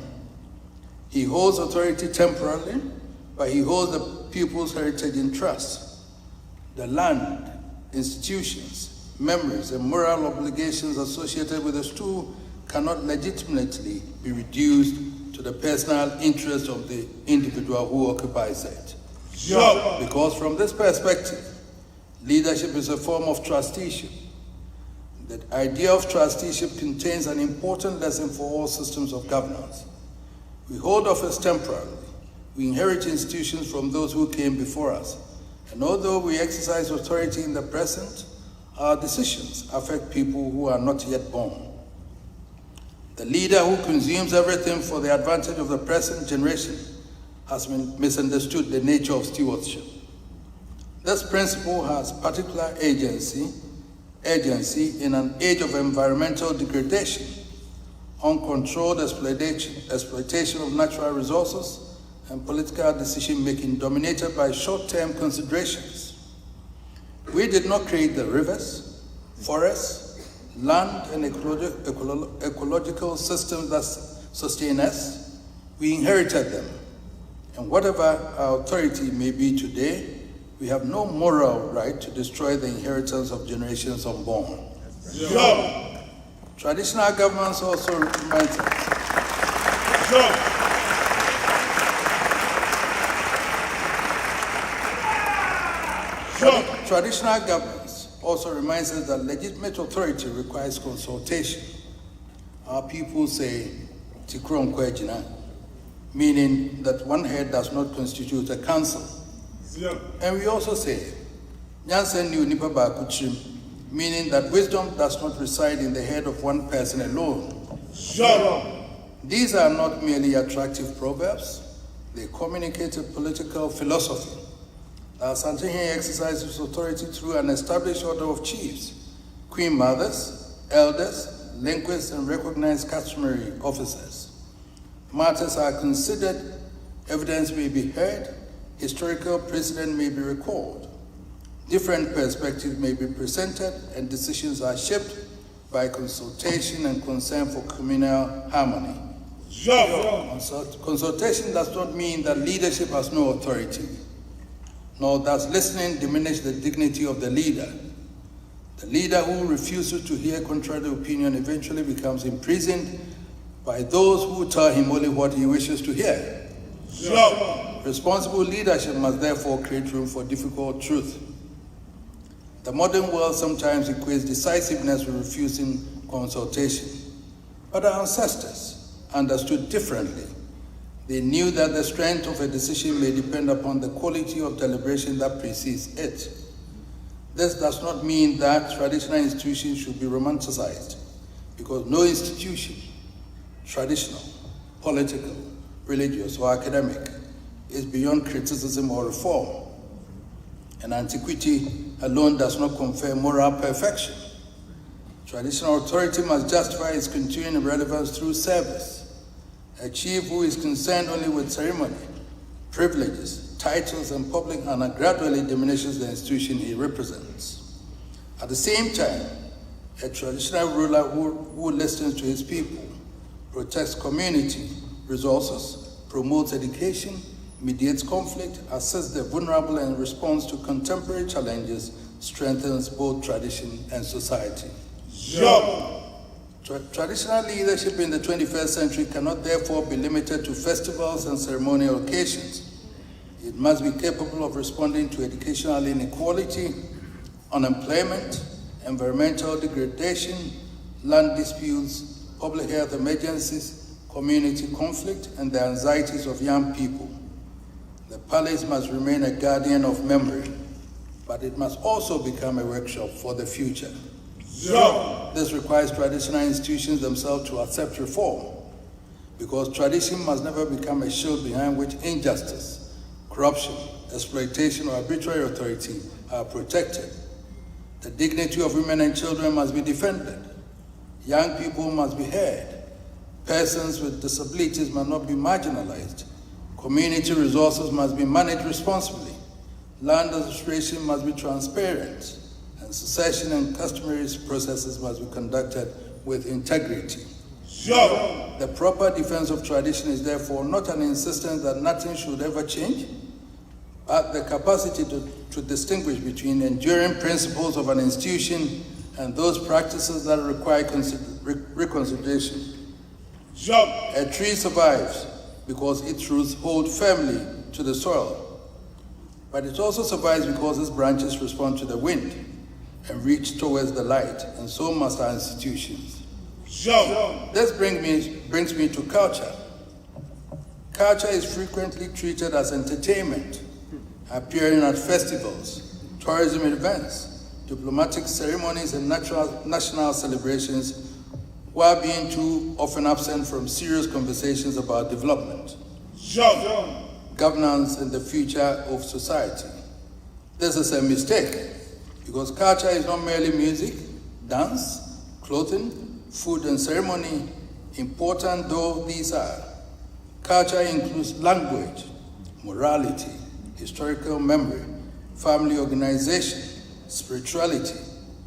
He holds authority temporarily, but he holds the people's heritage in trust. The land, institutions, memories, and moral obligations associated with the stool cannot legitimately be reduced to the personal interest of the individual who occupies it. Because from this perspective, leadership is a form of trusteeship. The idea of trusteeship contains an important lesson for all systems of governance. We hold office temporarily. We inherit institutions from those who came before us. And although we exercise authority in the present, our decisions affect people who are not yet born. The leader who consumes everything for the advantage of the present generation has misunderstood the nature of stewardship. This principle has particular agency in an age of environmental degradation, uncontrolled exploitation of natural resources, and political decision-making dominated by short-term considerations. We did not create the rivers, forests, land, and ecological systems that sustain us. We inherited them. And whatever our authority may be today, we have no moral right to destroy the inheritance of generations unborn. Sure. Traditional governments also remind us. Sure. Traditional governments also reminds us that legitimate authority requires consultation. Our people say, "Tikron kwejina," meaning that one head does not constitute a council. Yeah. And we also say, "Nyansen ni unipa ba kuchim," meaning that wisdom does not reside in the head of one person alone. Sure. These are not merely attractive proverbs, they communicate a political philosophy. Asante exercises authority through an established order of chiefs, queen mothers, elders, linguists, and recognized customary officers. Matters are considered, evidence may be heard, historical precedent may be recalled. Different perspectives may be presented, and decisions are shaped by consultation and concern for communal harmony. Consultation does not mean that leadership has no authority, nor does listening diminish the dignity of the leader. The leader who refuses to hear contrary opinion eventually becomes imprisoned by those who tell him only what he wishes to hear. Responsible leadership must therefore create room for difficult truth. The modern world sometimes equates decisiveness with refusing consultation, but our ancestors understood differently. They knew that the strength of a decision may depend upon the quality of deliberation that precedes it. This does not mean that traditional institutions should be romanticized, because no institution, traditional, political, religious, or academic, is beyond criticism or reform. And antiquity alone does not confer moral perfection. Traditional authority must justify its continuing relevance through service. A chief who is concerned only with ceremony, privileges, titles, and public honor gradually diminishes the institution he represents. At the same time, a traditional ruler who listens to his people, protects community resources, promotes education, mediates conflict, assists the vulnerable, and responds to contemporary challenges strengthens both tradition and society. Traditional leadership in the 21st century cannot therefore be limited to festivals and ceremonial occasions. It must be capable of responding to educational inequality, unemployment, environmental degradation, land disputes, public health emergencies, community conflict, and the anxieties of young people. The palace must remain a guardian of memory, but it must also become a workshop for the future. This requires traditional institutions themselves to accept reform, because tradition must never become a shield behind which injustice, corruption, exploitation, or arbitrary authority are protected. The dignity of women and children must be defended. Young people must be heard. Persons with disabilities must not be marginalized. Community resources must be managed responsibly. Land administration must be transparent. And succession and customary processes must be conducted with integrity. The proper defense of tradition is therefore not an insistence that nothing should ever change, but the capacity to distinguish between enduring principles of an institution and those practices that require reconsideration. A tree survives because its roots hold firmly to the soil, but it also survives because its branches respond to the wind and reach towards the light, and so must our institutions. This brings me to culture. Culture is frequently treated as entertainment, appearing at festivals, tourism events, diplomatic ceremonies, and national celebrations, while being too often absent from serious conversations about development, governance, and the future of society. This is a mistake, because culture is not merely music, dance, clothing, food, and ceremony, important though these are. Culture includes language, morality, historical memory, family organization, spirituality,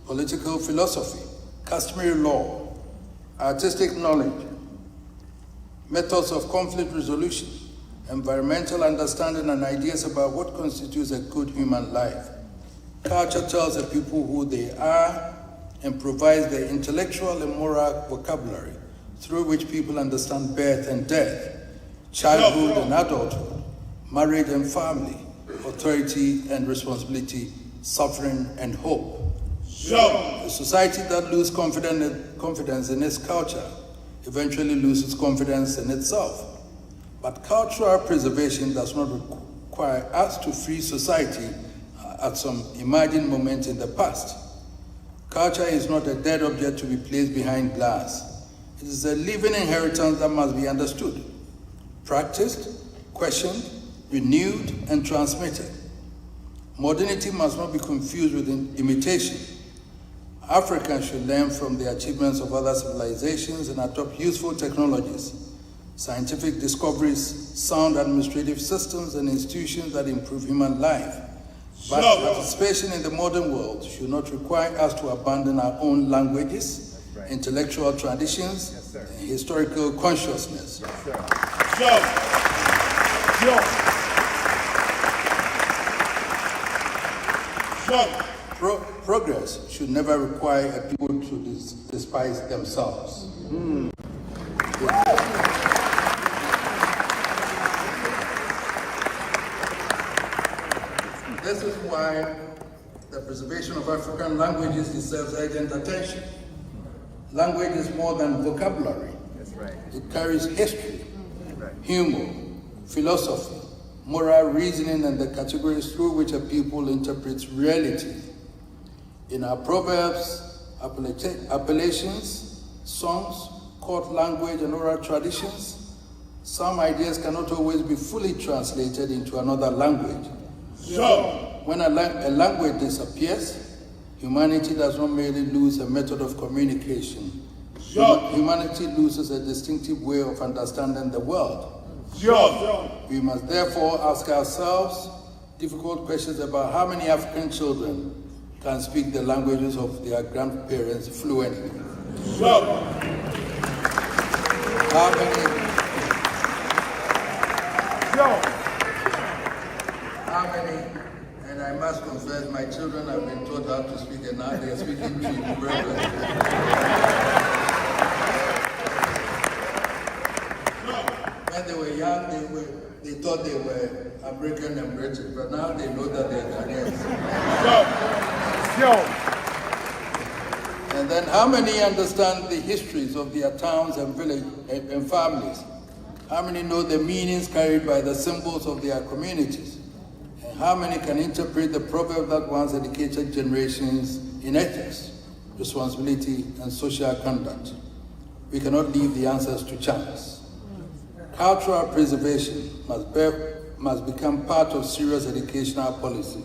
political philosophy, customary law, artistic knowledge, methods of conflict resolution, environmental understanding, and ideas about what constitutes a good human life. Culture tells a people who they are and provides the intellectual and moral vocabulary through which people understand birth and death, childhood and adulthood, marriage and family, authority and responsibility, suffering and hope. A society that loses confidence in its culture eventually loses confidence in itself. But cultural preservation does not require us to free society at some imagined moment in the past. Culture is not a dead object to be placed behind glass. It is a living inheritance that must be understood, practiced, questioned, renewed, and transmitted. Modernity must not be confused with imitation. Africans should learn from the achievements of other civilizations and adopt useful technologies, scientific discoveries, sound administrative systems, and institutions that improve human life. But participation in the modern world should not require us to abandon our own languages, intellectual traditions, and historical consciousness. Progress should never require a people to despise themselves. This is why the preservation of African languages deserves urgent attention. Language is more than vocabulary. It carries history, humor, philosophy, moral reasoning, and the categories through which a people interprets reality. In our proverbs, appellations, songs, court language, and oral traditions, some ideas cannot always be fully translated into another language. When a language disappears, humanity does not merely lose a method of communication. Humanity loses a distinctive way of understanding the world. We must therefore ask ourselves difficult questions about how many African children can speak the languages of their grandparents fluently. How many, and I must confess, my children have been taught how to speak, and now they are speaking to brethren. When they were young, they thought they were American and British, but now they know that they are Ghanaians. And then how many understand the histories of their towns and villages and families? How many know the meanings carried by the symbols of their communities? And how many can interpret the proverb that once educated generations in ethics, responsibility, and social conduct? We cannot leave the answers to chance. Cultural preservation must become part of serious educational policy.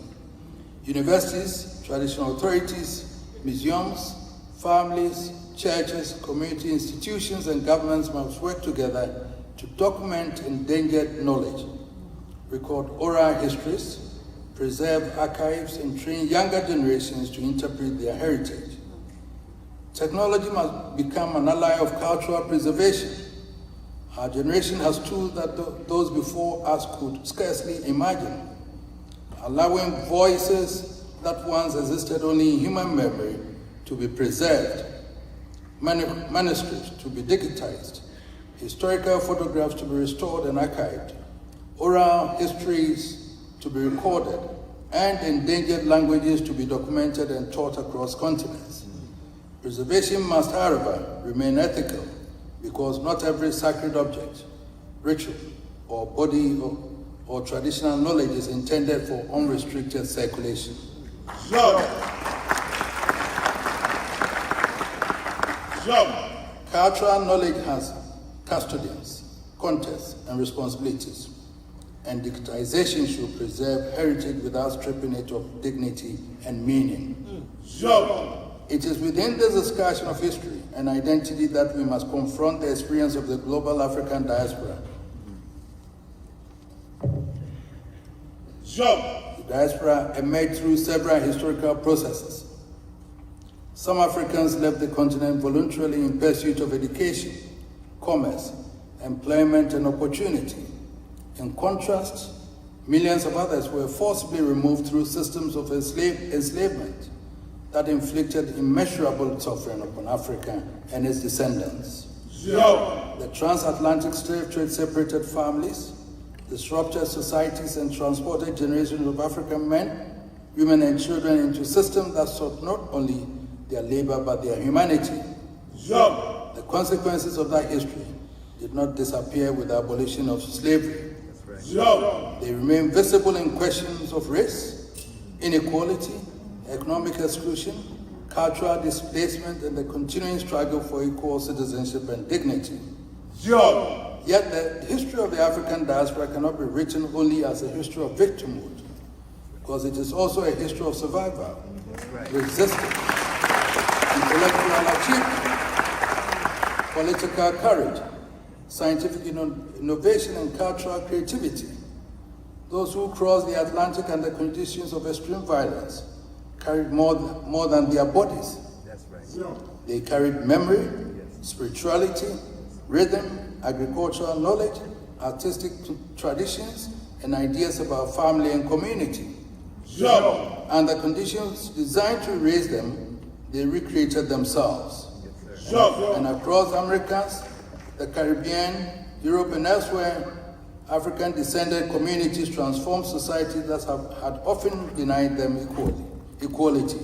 Universities, traditional authorities, museums, families, churches, community institutions, and governments must work together to document endangered knowledge, record oral histories, preserve archives, and train younger generations to interpret their heritage. Technology must become an ally of cultural preservation. Our generation has tools that those before us could scarcely imagine, allowing voices that once existed only in human memory to be preserved, manuscripts to be digitized, historical photographs to be restored and archived, oral histories to be recorded, and endangered languages to be documented and taught across continents. Preservation must, however, remain ethical, because not every sacred object, ritual, or body or traditional knowledge is intended for unrestricted circulation. Cultural knowledge has custodians, contexts, and responsibilities, and digitization should preserve heritage without stripping it of dignity and meaning. It is within this discussion of history and identity that we must confront the experience of the global African diaspora. diaspora emerged through several historical processes. Some Africans left the continent voluntarily in pursuit of education, commerce, employment, and opportunity. In contrast, millions of others were forcibly removed through systems of enslavement that inflicted immeasurable suffering upon Africa and its descendants. The transatlantic slave trade separated families, disrupted societies, and transported generations of African men, women, and children into systems that sought not only their labor but their humanity. The consequences of that history did not disappear with the abolition of slavery. They remain visible in questions of race, inequality, economic exclusion, cultural displacement, and the continuing struggle for equal citizenship and dignity. Yet the history of the African diaspora cannot be written only as a history of victimhood, because it is also a history of survival, resistance, intellectual achievement, political courage, scientific innovation, and cultural creativity. Those who crossed the Atlantic under conditions of extreme violence carried more than their bodies. They carried memory, spirituality, rhythm, agricultural knowledge, artistic traditions, and ideas about family and community. And the conditions designed to raise them, they recreated themselves. And across Americas, the Caribbean, Europe, and elsewhere, African-descended communities transformed societies that had often denied them equality.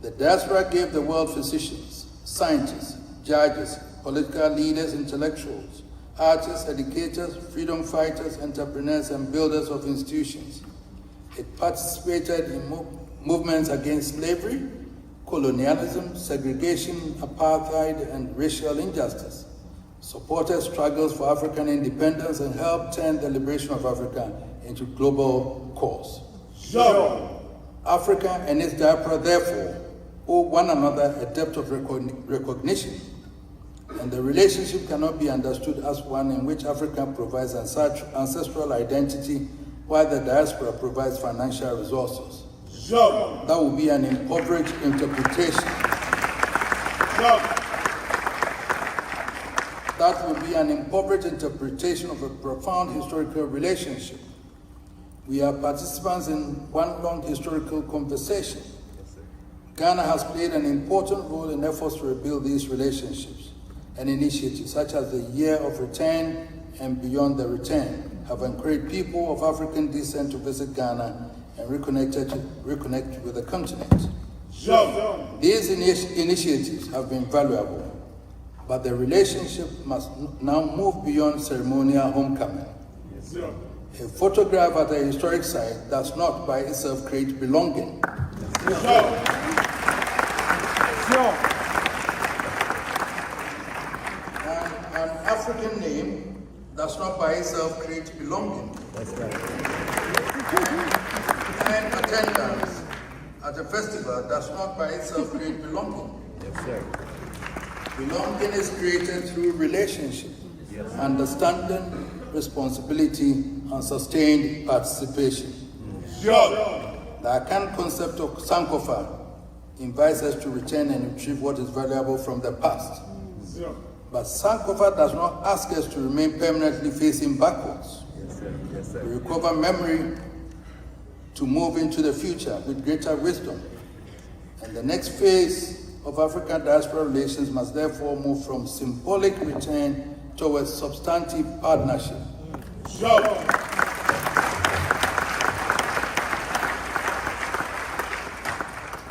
The diaspora gave the world physicians, scientists, judges, political leaders, intellectuals, artists, educators, freedom fighters, entrepreneurs, and builders of institutions. It participated in movements against slavery, colonialism, segregation, apartheid, and racial injustice, supported struggles for African independence, and helped turn the liberation of Africa into global cause. Africa and its diaspora, therefore, owe one another a depth of recognition, and the relationship cannot be understood as one in which Africa provides ancestral identity while the diaspora provides financial resources. That would be an impoverished interpretation. That would be an impoverished interpretation of a profound historical relationship. We are participants in one long historical conversation. Ghana has played an important role in efforts to rebuild these relationships, and initiatives such as the Year of Return and Beyond the Return have encouraged people of African descent to visit Ghana and reconnect with the continent. These initiatives have been valuable, but the relationship must now move beyond ceremonial homecoming. A photograph at a historic site does not by itself create belonging. An African name does not by itself create belonging. And attendance at a festival does not by itself create belonging. Belonging is created through relationship, understanding, responsibility, and sustained participation. The Akan concept of Sankofa invites us to return and retrieve what is valuable from the past. But Sankofa does not ask us to remain permanently facing backwards. We recover memory to move into the future with greater wisdom. And the next phase of African diaspora relations must therefore move from symbolic return towards substantive partnership.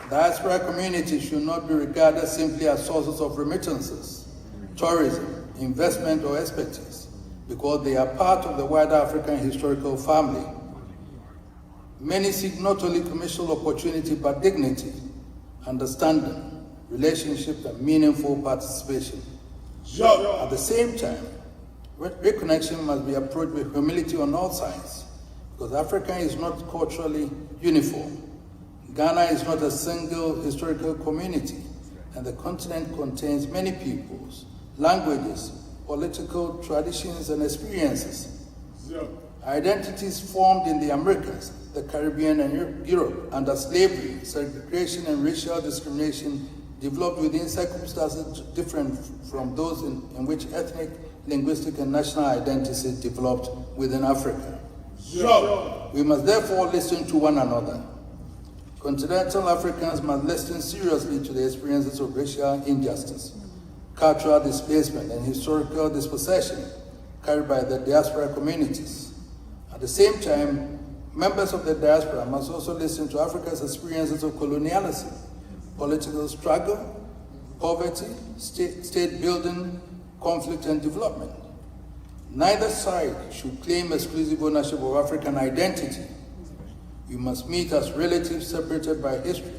Diaspora communities should not be regarded simply as sources of remittances, tourism, investment, or expertise, because they are part of the wider African historical family. Many seek not only commercial opportunity, but dignity, understanding, relationship, and meaningful participation. At the same time, reconnection must be approached with humility on all sides, because Africa is not culturally uniform. Ghana is not a single historical community, and the continent contains many peoples, languages, political traditions, and experiences. Identities formed in the Americas, the Caribbean, and Europe under slavery, segregation, and racial discrimination developed within circumstances different from those in which ethnic, linguistic, and national identity developed within Africa. We must therefore listen to one another. Continental Africans must listen seriously to the experiences of racial injustice, cultural displacement, and historical dispossession carried by the diaspora communities. At the same time, members of the diaspora must also listen to Africa's experiences of colonialism, political struggle, poverty, state building, conflict, and development. Neither side should claim exclusive ownership of African identity. We must meet as relatives separated by history,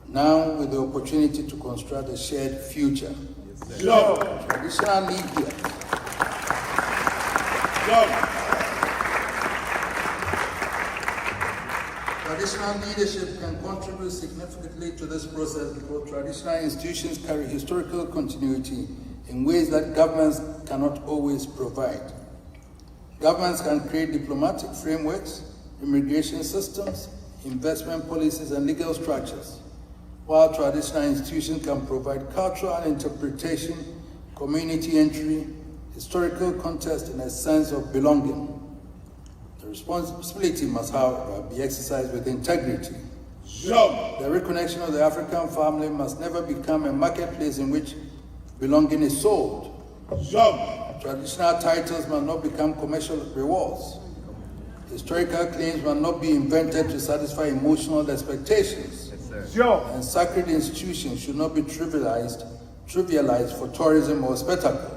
now with the opportunity to construct a shared future. Traditional media. Traditional leadership can contribute significantly to this process because traditional institutions carry historical continuity in ways that governments cannot always provide. Governments can create diplomatic frameworks, immigration systems, investment policies, and legal structures, while traditional institutions can provide cultural interpretation, community entry, historical context, and a sense of belonging. The responsibility must, however, be exercised with integrity. The reconnection of the African family must never become a marketplace in which belonging is sold. Traditional titles must not become commercial rewards. Historical claims must not be invented to satisfy emotional expectations. And sacred institutions should not be trivialized for tourism or spectacle.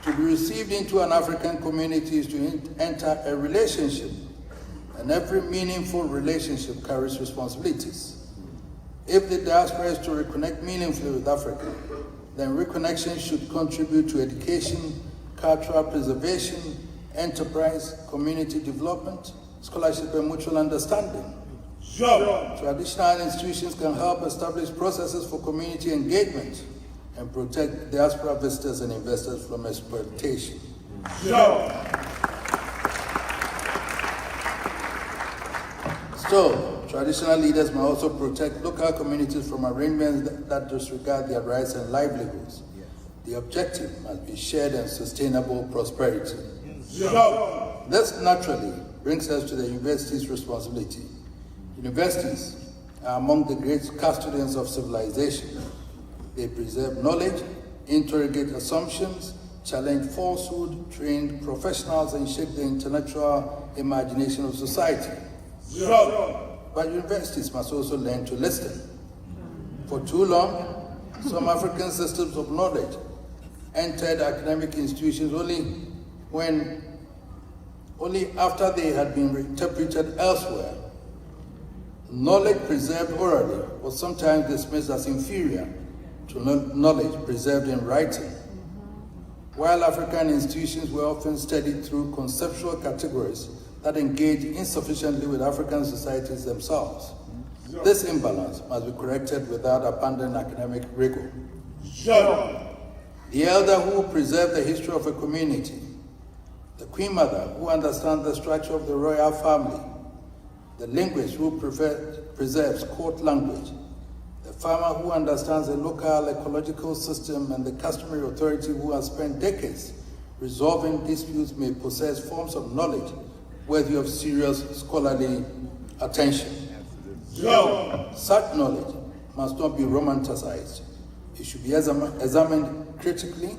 To be received into an African community is to enter a relationship, and every meaningful relationship carries responsibilities. If the diaspora is to reconnect meaningfully with Africa, then reconnection should contribute to education, cultural preservation, enterprise, community development, scholarship, and mutual understanding. Traditional institutions can help establish processes for community engagement and protect diaspora visitors and investors from exploitation. Still, traditional leaders must also protect local communities from arrangements that disregard their rights and livelihoods. The objective must be shared and sustainable prosperity. This naturally brings us to the university's responsibility. Universities are among the great custodians of civilization. They preserve knowledge, interrogate assumptions, challenge falsehood, train professionals, and shape the intellectual imagination of society. But universities must also learn to listen. For too long, some African systems of knowledge entered academic institutions only after they had been interpreted elsewhere. Knowledge preserved orally was sometimes dismissed as inferior to knowledge preserved in writing. While African institutions were often studied through conceptual categories that engage insufficiently with African societies themselves. This imbalance must be corrected without abandoning academic rigor. The elder who preserved the history of a community, the queen mother who understands the structure of the royal family, the linguist who preserves court language, the farmer who understands the local ecological system, and the customary authority who has spent decades resolving disputes may possess forms of knowledge worthy of serious scholarly attention. Such knowledge must not be romanticized. It should be examined critically.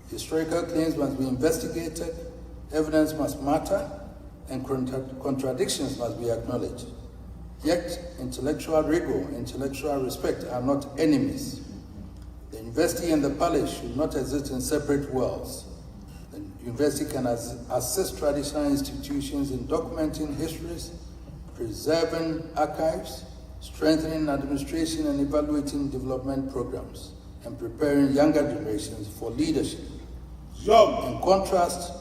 Historical claims must be investigated. Evidence must matter, and contradictions must be acknowledged. Yet, intellectual rigor and intellectual respect are not enemies. The university and the palace should not exist in separate worlds. The university can assist traditional institutions in documenting histories, preserving archives, strengthening administration, and evaluating development programs, and preparing younger generations for leadership. In contrast,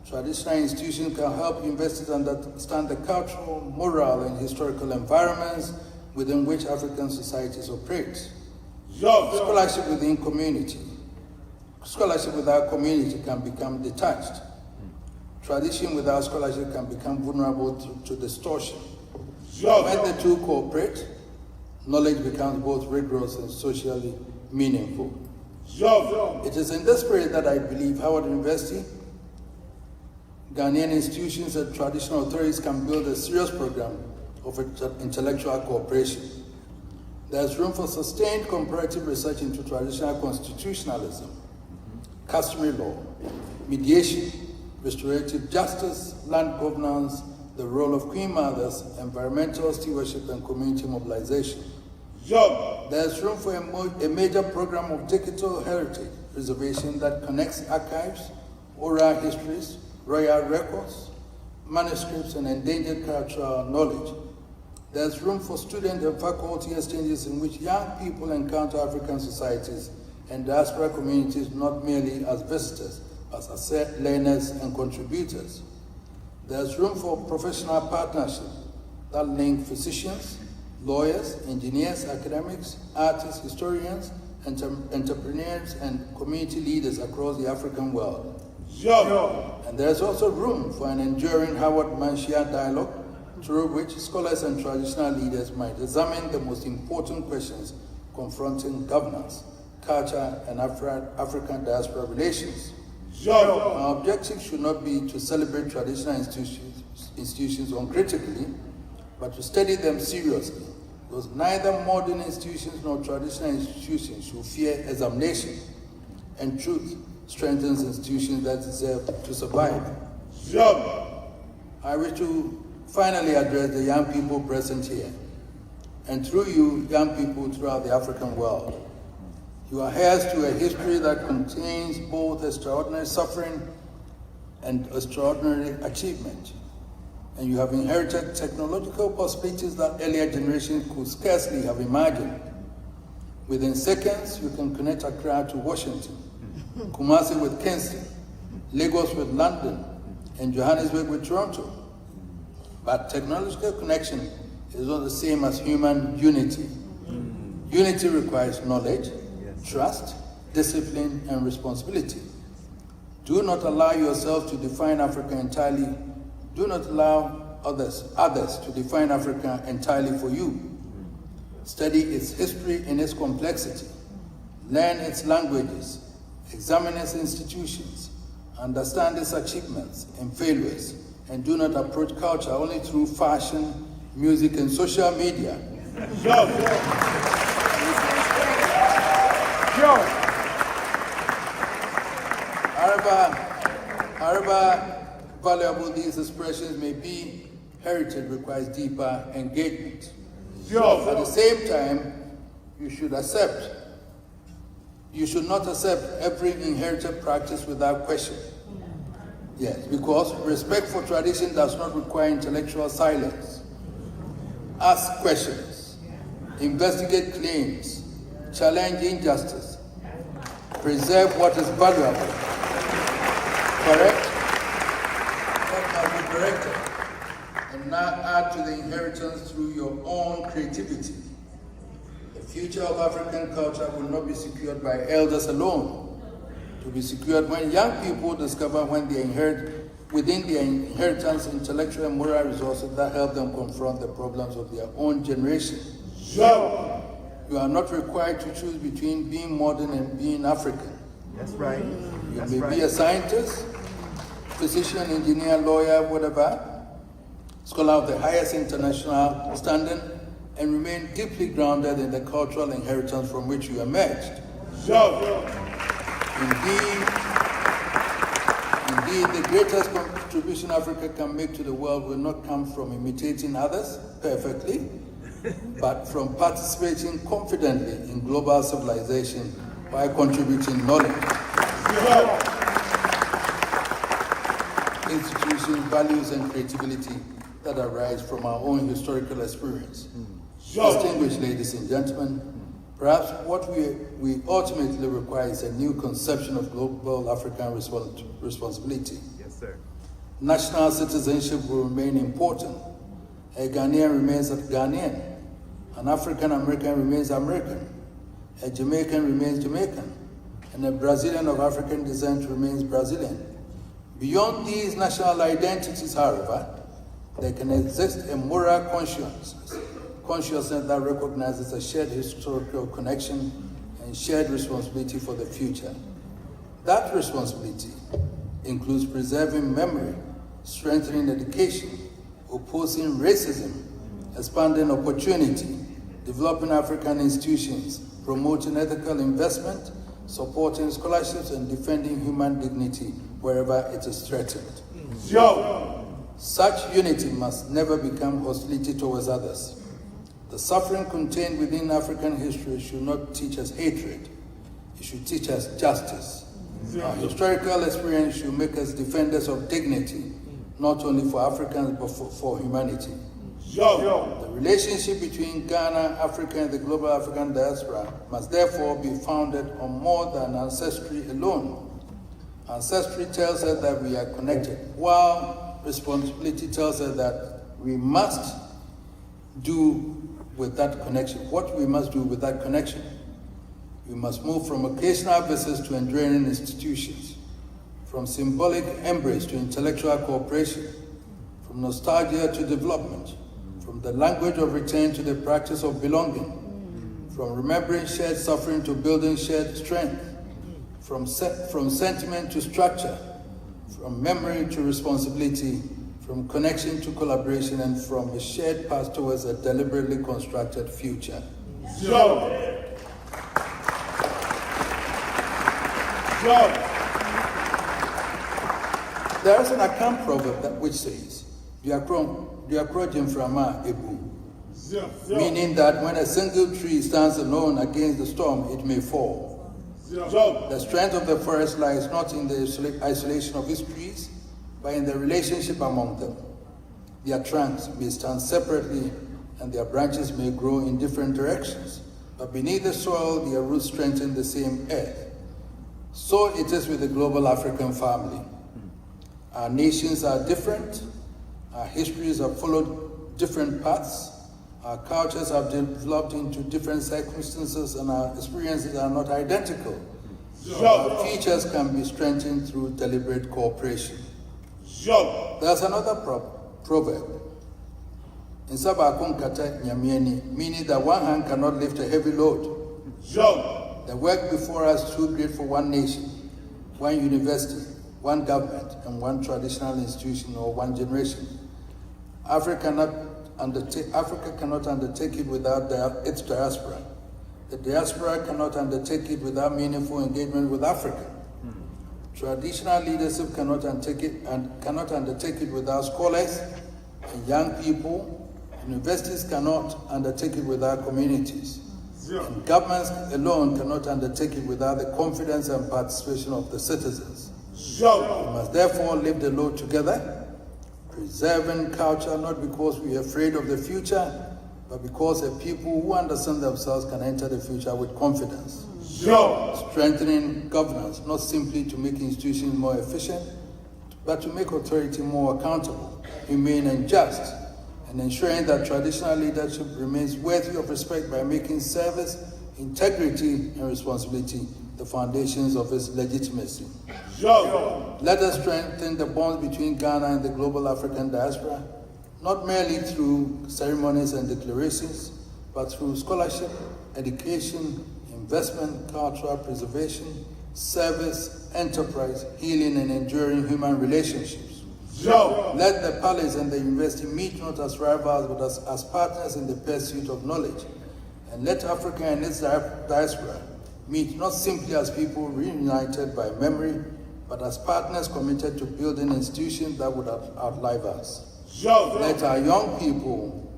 traditional institutions can help universities understand the cultural, moral, and historical environments within which African societies operate. Scholarship within community. Scholarship without community can become detached. Tradition without scholarship can become vulnerable to distortion. When the two cooperate, knowledge becomes both rigorous and socially meaningful. It is in this spirit that I believe Howard University, Ghanaian institutions and traditional authorities can build a serious program of intellectual cooperation. There is room for sustained comparative research into traditional constitutionalism, customary law, mediation, restorative justice, land governance, the role of queen mothers, environmental stewardship, and community mobilization. There is room for a major program of digital heritage preservation that connects archives, oral histories, royal records, manuscripts, and endangered cultural knowledge. There is room for student and faculty exchanges in which young people encounter African societies and diaspora communities not merely as visitors, but as learners and contributors. There's room for professional partnership that link physicians, lawyers, engineers, academics, artists, historians, entrepreneurs, and community leaders across the African world. And there's also room for an enduring Howard-Manshia dialogue through which scholars and traditional leaders might examine the most important questions confronting governance, culture, and African diaspora relations. Our objective should not be to celebrate traditional institutions uncritically, but to study them seriously, because neither modern institutions nor traditional institutions should fear examination, and truth strengthens institutions that deserve to survive. I wish to finally address the young people present here, and through you, young people throughout the African world. You are heirs to a history that contains both extraordinary suffering and extraordinary achievement. And you have inherited technological possibilities that earlier generations could scarcely have imagined. Within seconds, you can connect Accra to Washington, Kumasi with Kingston, Lagos with London, and Johannesburg with Toronto. But technological connection is not the same as human unity. Unity requires knowledge, trust, discipline, and responsibility. Do not allow yourself to define Africa entirely. Do not allow others to define Africa entirely for you. Study its history in its complexity. Learn its languages. Examine its institutions. Understand its achievements and failures. And do not approach culture only through fashion, music, and social media. However valuable these expressions may be, heritage requires deeper engagement. At the same time, you should not accept every inherited practice without question. Yes, because respect for tradition does not require intellectual silence. Ask questions, investigate claims, challenge injustice, preserve what is valuable, correct what must be corrected, and now add to the inheritance through your own creativity. The future of African culture will not be secured by elders alone. To be secured when young people discover when they inherit within their inheritance intellectual and moral resources that help them confront the problems of their own generation. You are not required to choose between being modern and being African. That's right. You may be a scientist, physician, engineer, lawyer, whatever, scholar of the highest international standing, and remain deeply grounded in the cultural inheritance from which you emerged. Indeed, the greatest contribution Africa can make to the world will not come from imitating others perfectly, but from participating confidently in global civilization by contributing knowledge, institutions, values, and creativity that arise from our own historical experience. Distinguished ladies and gentlemen, perhaps what we ultimately require is a new conception of global African responsibility. Yes, sir. National citizenship will remain important. A Ghanaian remains a Ghanaian. An African American remains American. A Jamaican remains Jamaican, and a Brazilian of African descent remains Brazilian. Beyond these national identities, however, there can exist a moral consciousness that recognizes a shared historical connection and shared responsibility for the future. That responsibility includes preserving memory, strengthening education, opposing racism, expanding opportunity, developing African institutions, promoting ethical investment, supporting scholarships, and defending human dignity wherever it is threatened. Such unity must never become hostility towards others. The suffering contained within African history should not teach us hatred. It should teach us justice. Our historical experience should make us defenders of dignity, not only for Africans, but for humanity. The relationship between Ghana, Africa, and the global African diaspora must therefore be founded on more than ancestry alone. Ancestry tells us that we are connected, while responsibility tells us that we must do with that connection. What we must do with that connection. We must move from occasional visits to enduring institutions, from symbolic embrace to intellectual cooperation, from nostalgia to development, from the language of return to the practice of belonging, from remembering shared suffering to building shared strength, from sentiment to structure, from memory to responsibility, from connection to collaboration, and from a shared path towards a deliberately constructed future. There is an Akan proverb which says, meaning that when a single tree stands alone against the storm, it may fall. The strength of the forest lies not in the isolation of its trees, but in the relationship among them. Their trunks may stand separately and their branches may grow in different directions, but beneath the soil, their roots strengthen the same earth. So it is with the global African family. Our nations are different, our histories have followed different paths, our cultures have developed into different circumstances, and our experiences are not identical. Our futures can be strengthened through deliberate cooperation. There's another proverb, meaning that one hand cannot lift a heavy load. The work before us is too great for one nation, one university, one government, and one traditional institution or one generation. Africa cannot undertake it without its diaspora. The diaspora cannot undertake it without meaningful engagement with Africa. Traditional leadership cannot undertake it without scholars and young people. Universities cannot undertake it without communities. And governments alone cannot undertake it without the confidence and participation of the citizens. We must therefore live the load together, preserving culture not because we are afraid of the future, but because the people who understand themselves can enter the future with confidence. Strengthening governance, not simply to make institutions more efficient, but to make authority more accountable, humane, and just, and ensuring that traditional leadership remains worthy of respect by making service, integrity, and responsibility the foundations of its legitimacy. Let us strengthen the bonds between Ghana and the global African diaspora, not merely through ceremonies and declarations, but through scholarship, education, investment, cultural preservation, service, enterprise, healing, and enduring human relationships. Let the palace and the university meet not as rivals, but as partners in the pursuit of knowledge. And let Africa and its diaspora meet not simply as people reunited by memory, but as partners committed to building institutions that would outlive us. Let our young people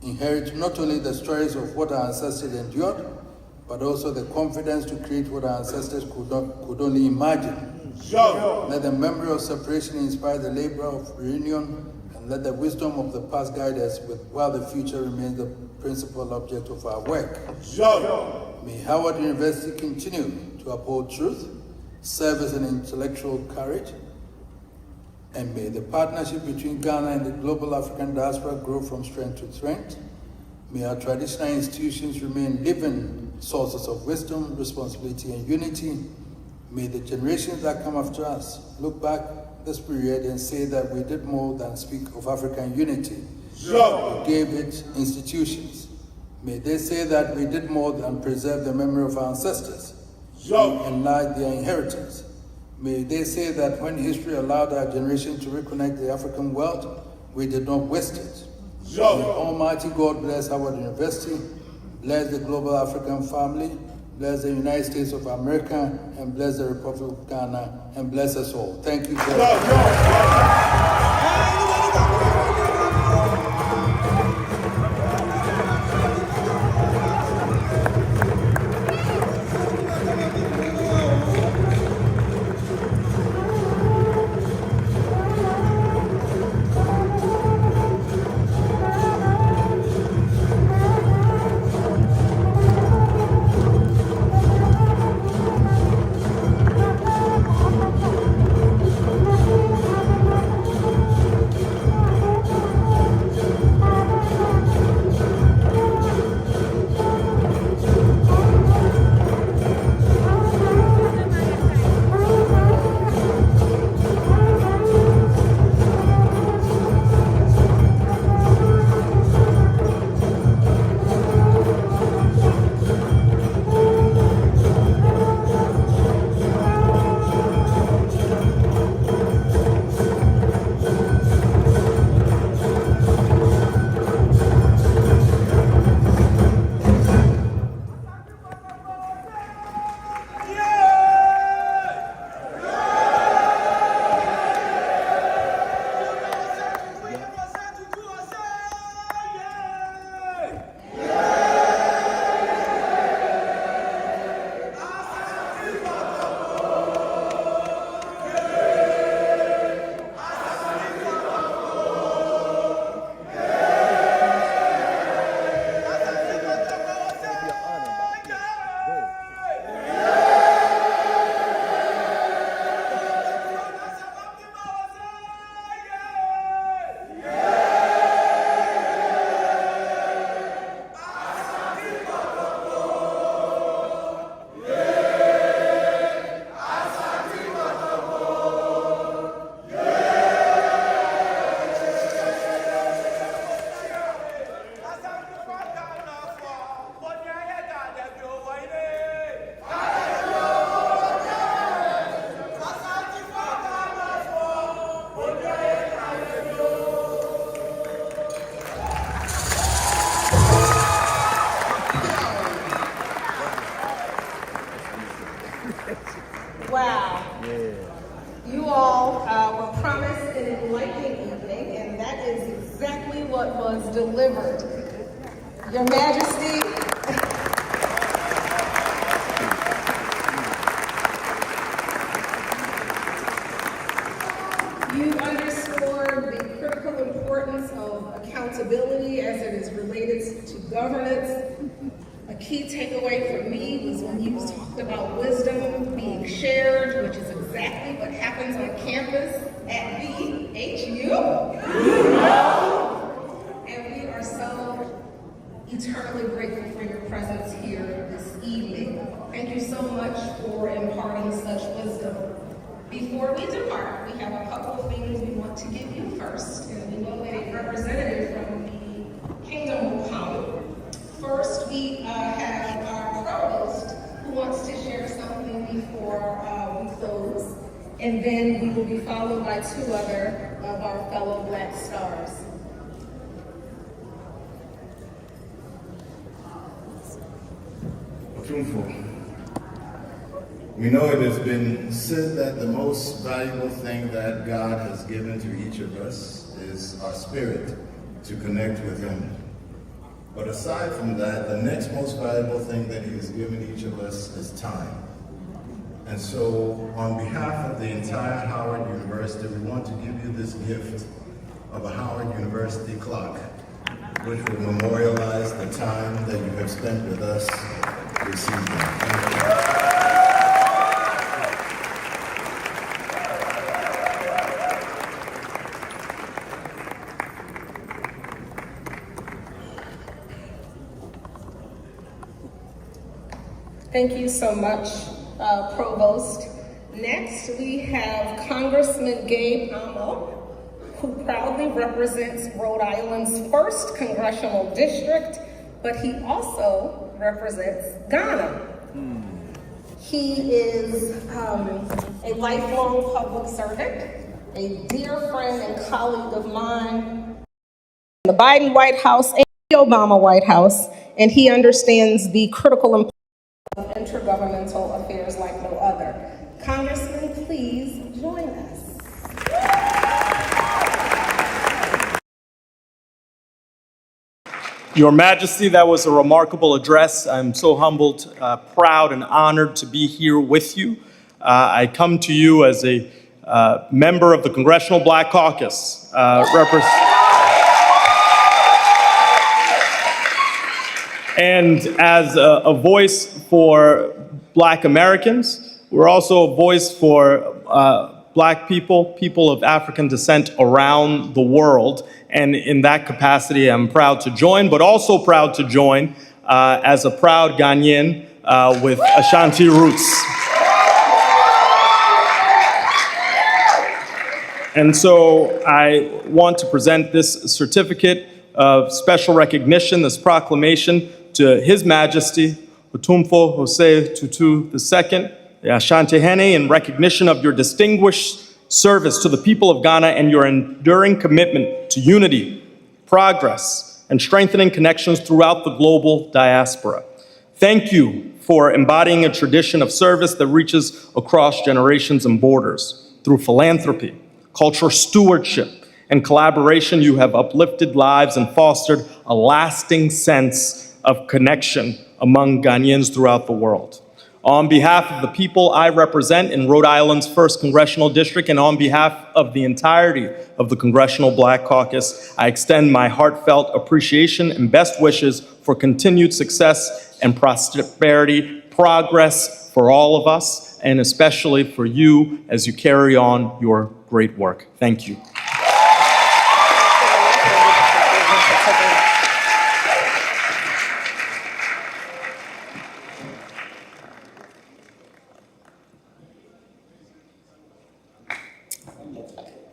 inherit not only the stories of what our ancestors endured, but also the confidence to create what our ancestors could only imagine. Let the memory of separation inspire the labor of reunion, and let the wisdom of the past guide us while the future remains the principal object of our work. May Howard University continue to uphold truth, service, and intellectual courage, and may the partnership between Ghana and the global African diaspora grow from strength to strength. May our traditional institutions remain living sources of wisdom, responsibility, and unity. May the generations that come after us look back this period and say that we did more than speak of African unity. We gave it institutions. May they say that we did more than preserve the memory of our ancestors. We enlarged their inheritance. May they say that when history allowed our generation to reconnect the African world, we did not waste it. May Almighty God bless Howard University, bless the global African family, bless the United States of America, and bless the Republic of Ghana, and bless us all. Thank you very much. Wow. You all were promised an enlightening evening, and that is exactly what was delivered. Your Majesty, you underscored the critical importance of accountability as it is related to governance. A key takeaway for me was when you talked about wisdom being shared, which is exactly what happens on campus at BHU. And we are so eternally grateful for your presence here this evening. Thank you so much for imparting such wisdom. Before we depart, we have a couple of things we want to give you first, and we know that a representative from the kingdom will come. First, we have our provost who wants to share something before we close, and then we will be followed by two other of our fellow Black Stars. Otumfour. We know it has been said that the most valuable thing that God has given to each of us is our spirit to connect with Him. But aside from that, the next most valuable thing that He has given each of us is time. And so, on behalf of the entire Howard University, we want to give you this gift of a Howard University clock, which will memorialize the time that you have spent with us this evening. Thank you. Thank you so much, Provost. Next, we have Congressman Gabe Amo, who proudly represents Rhode Island's 1st Congressional District, but he also represents Ghana. He is a lifelong public servant, a dear friend and colleague of mine, the Biden White House and the Obama White House, and he understands the critical importance of intergovernmental affairs like no other. Congressman, please join us. Your Majesty, that was a remarkable address. I'm so humbled, proud, and honored to be here with you. I come to you as a member of the Congressional Black Caucus, and as a voice for Black Americans. We're also a voice for Black people, people of African descent around the world. And in that capacity, I'm proud to join, but also proud to join as a proud Ghanaian with Ashanti roots. And so I want to present this certificate of special recognition, this proclamation, to His Majesty, Otumfour Jose Tutu II, the Ashanti Hene, in recognition of your distinguished service to the people of Ghana and your enduring commitment to unity, progress, and strengthening connections throughout the global diaspora. Thank you for embodying a tradition of service that reaches across generations and borders. Through philanthropy, cultural stewardship, and collaboration, you have uplifted lives and fostered a lasting sense of connection among Ghanaians throughout the world. On behalf of the people I represent in Rhode Island's 1st Congressional District, and on behalf of the entirety of the Congressional Black Caucus, I extend my heartfelt appreciation and best wishes for continued success and prosperity, progress for all of us, and especially for you as you carry on your great work. Thank you.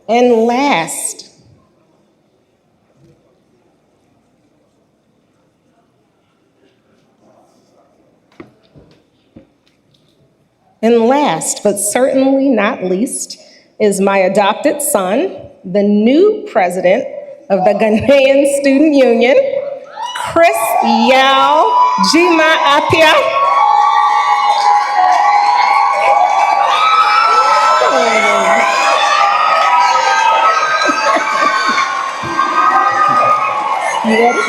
And last, but certainly not least, is my adopted son, the new president of the Ghanaian Student Union, Chris Yao Jima Apia. You ready?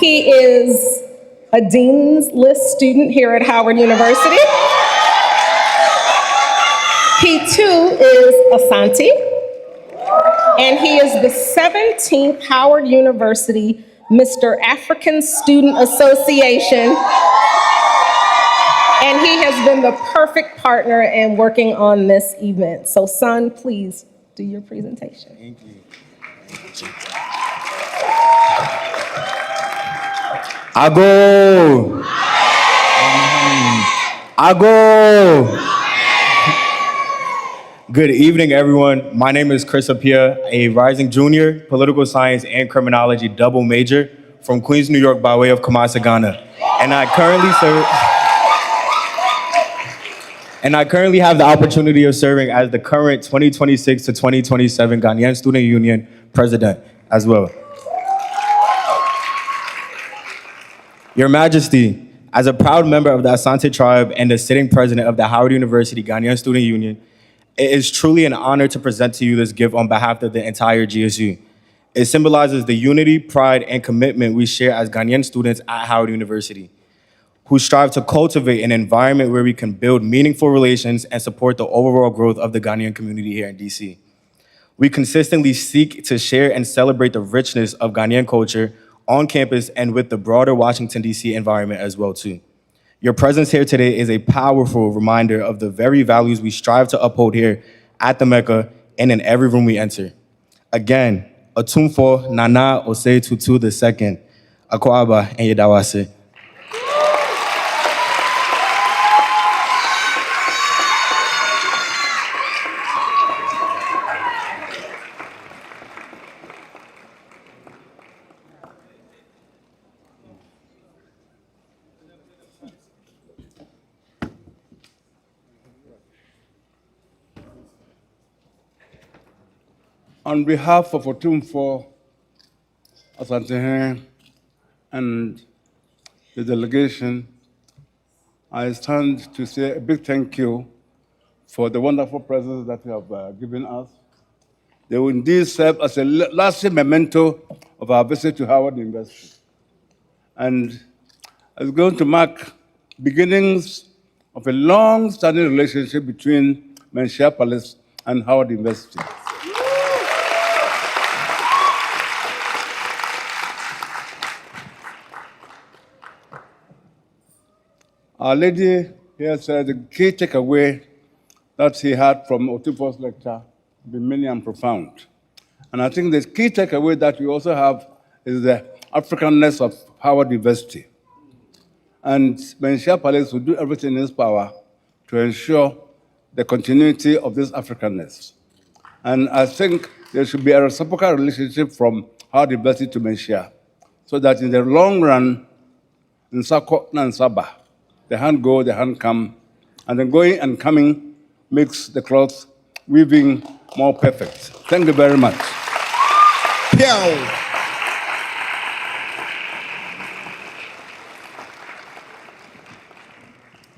He is a Dean's List student here at Howard University. He too is Asante, and he is the 17th Howard University Mr. African Student Association. And he has been the perfect partner in working on this event. So, son, please do your presentation. Thank you. Ago. Ago. Good evening, everyone. My name is Chris Apia, a rising junior, political science and criminology double major from Queens, New York, by way of Kumasi, Ghana. And I currently have the opportunity of serving as the current 2026 to 2027 Ghanaian Student Union president as well. Your Majesty, as a proud member of the Asante tribe and the sitting president of the Howard University Ghanaian Student Union, it is truly an honor to present to you this gift on behalf of the entire GSU. It symbolizes the unity, pride, and commitment we share as Ghanaian students at Howard University, who strive to cultivate an environment where we can build meaningful relations and support the overall growth of the Ghanaian community here in DC. We consistently seek to share and celebrate the richness of Ghanaian culture on campus and with the broader Washington, DC environment as well too. Your presence here today is a powerful reminder of the very values we strive to uphold here at the Mecca and in every room we enter. Again, otumfour Nana Osei Tutu II, Akwaba and Yedawase. On behalf of otumfour Asante and the delegation, I stand to say a big thank you for the wonderful presents that you have given us. They will indeed serve as a lasting memento of our visit to Howard University. And it's going to mark beginnings of a long-standing relationship between Menchia Palace and Howard University. Our lady here said the key takeaway that he had from otumfour's lecture be many and profound. And I think the key takeaway that we also have is the Africanness of Howard University. And Menchia Palace will do everything in its power to ensure the continuity of this Africanness. And I think there should be a reciprocal relationship from Howard University to Menchia, so that in the long run, in Sako and Saba, the hand go, the hand come, and the going and coming makes the cloth weaving more perfect. Thank you very much.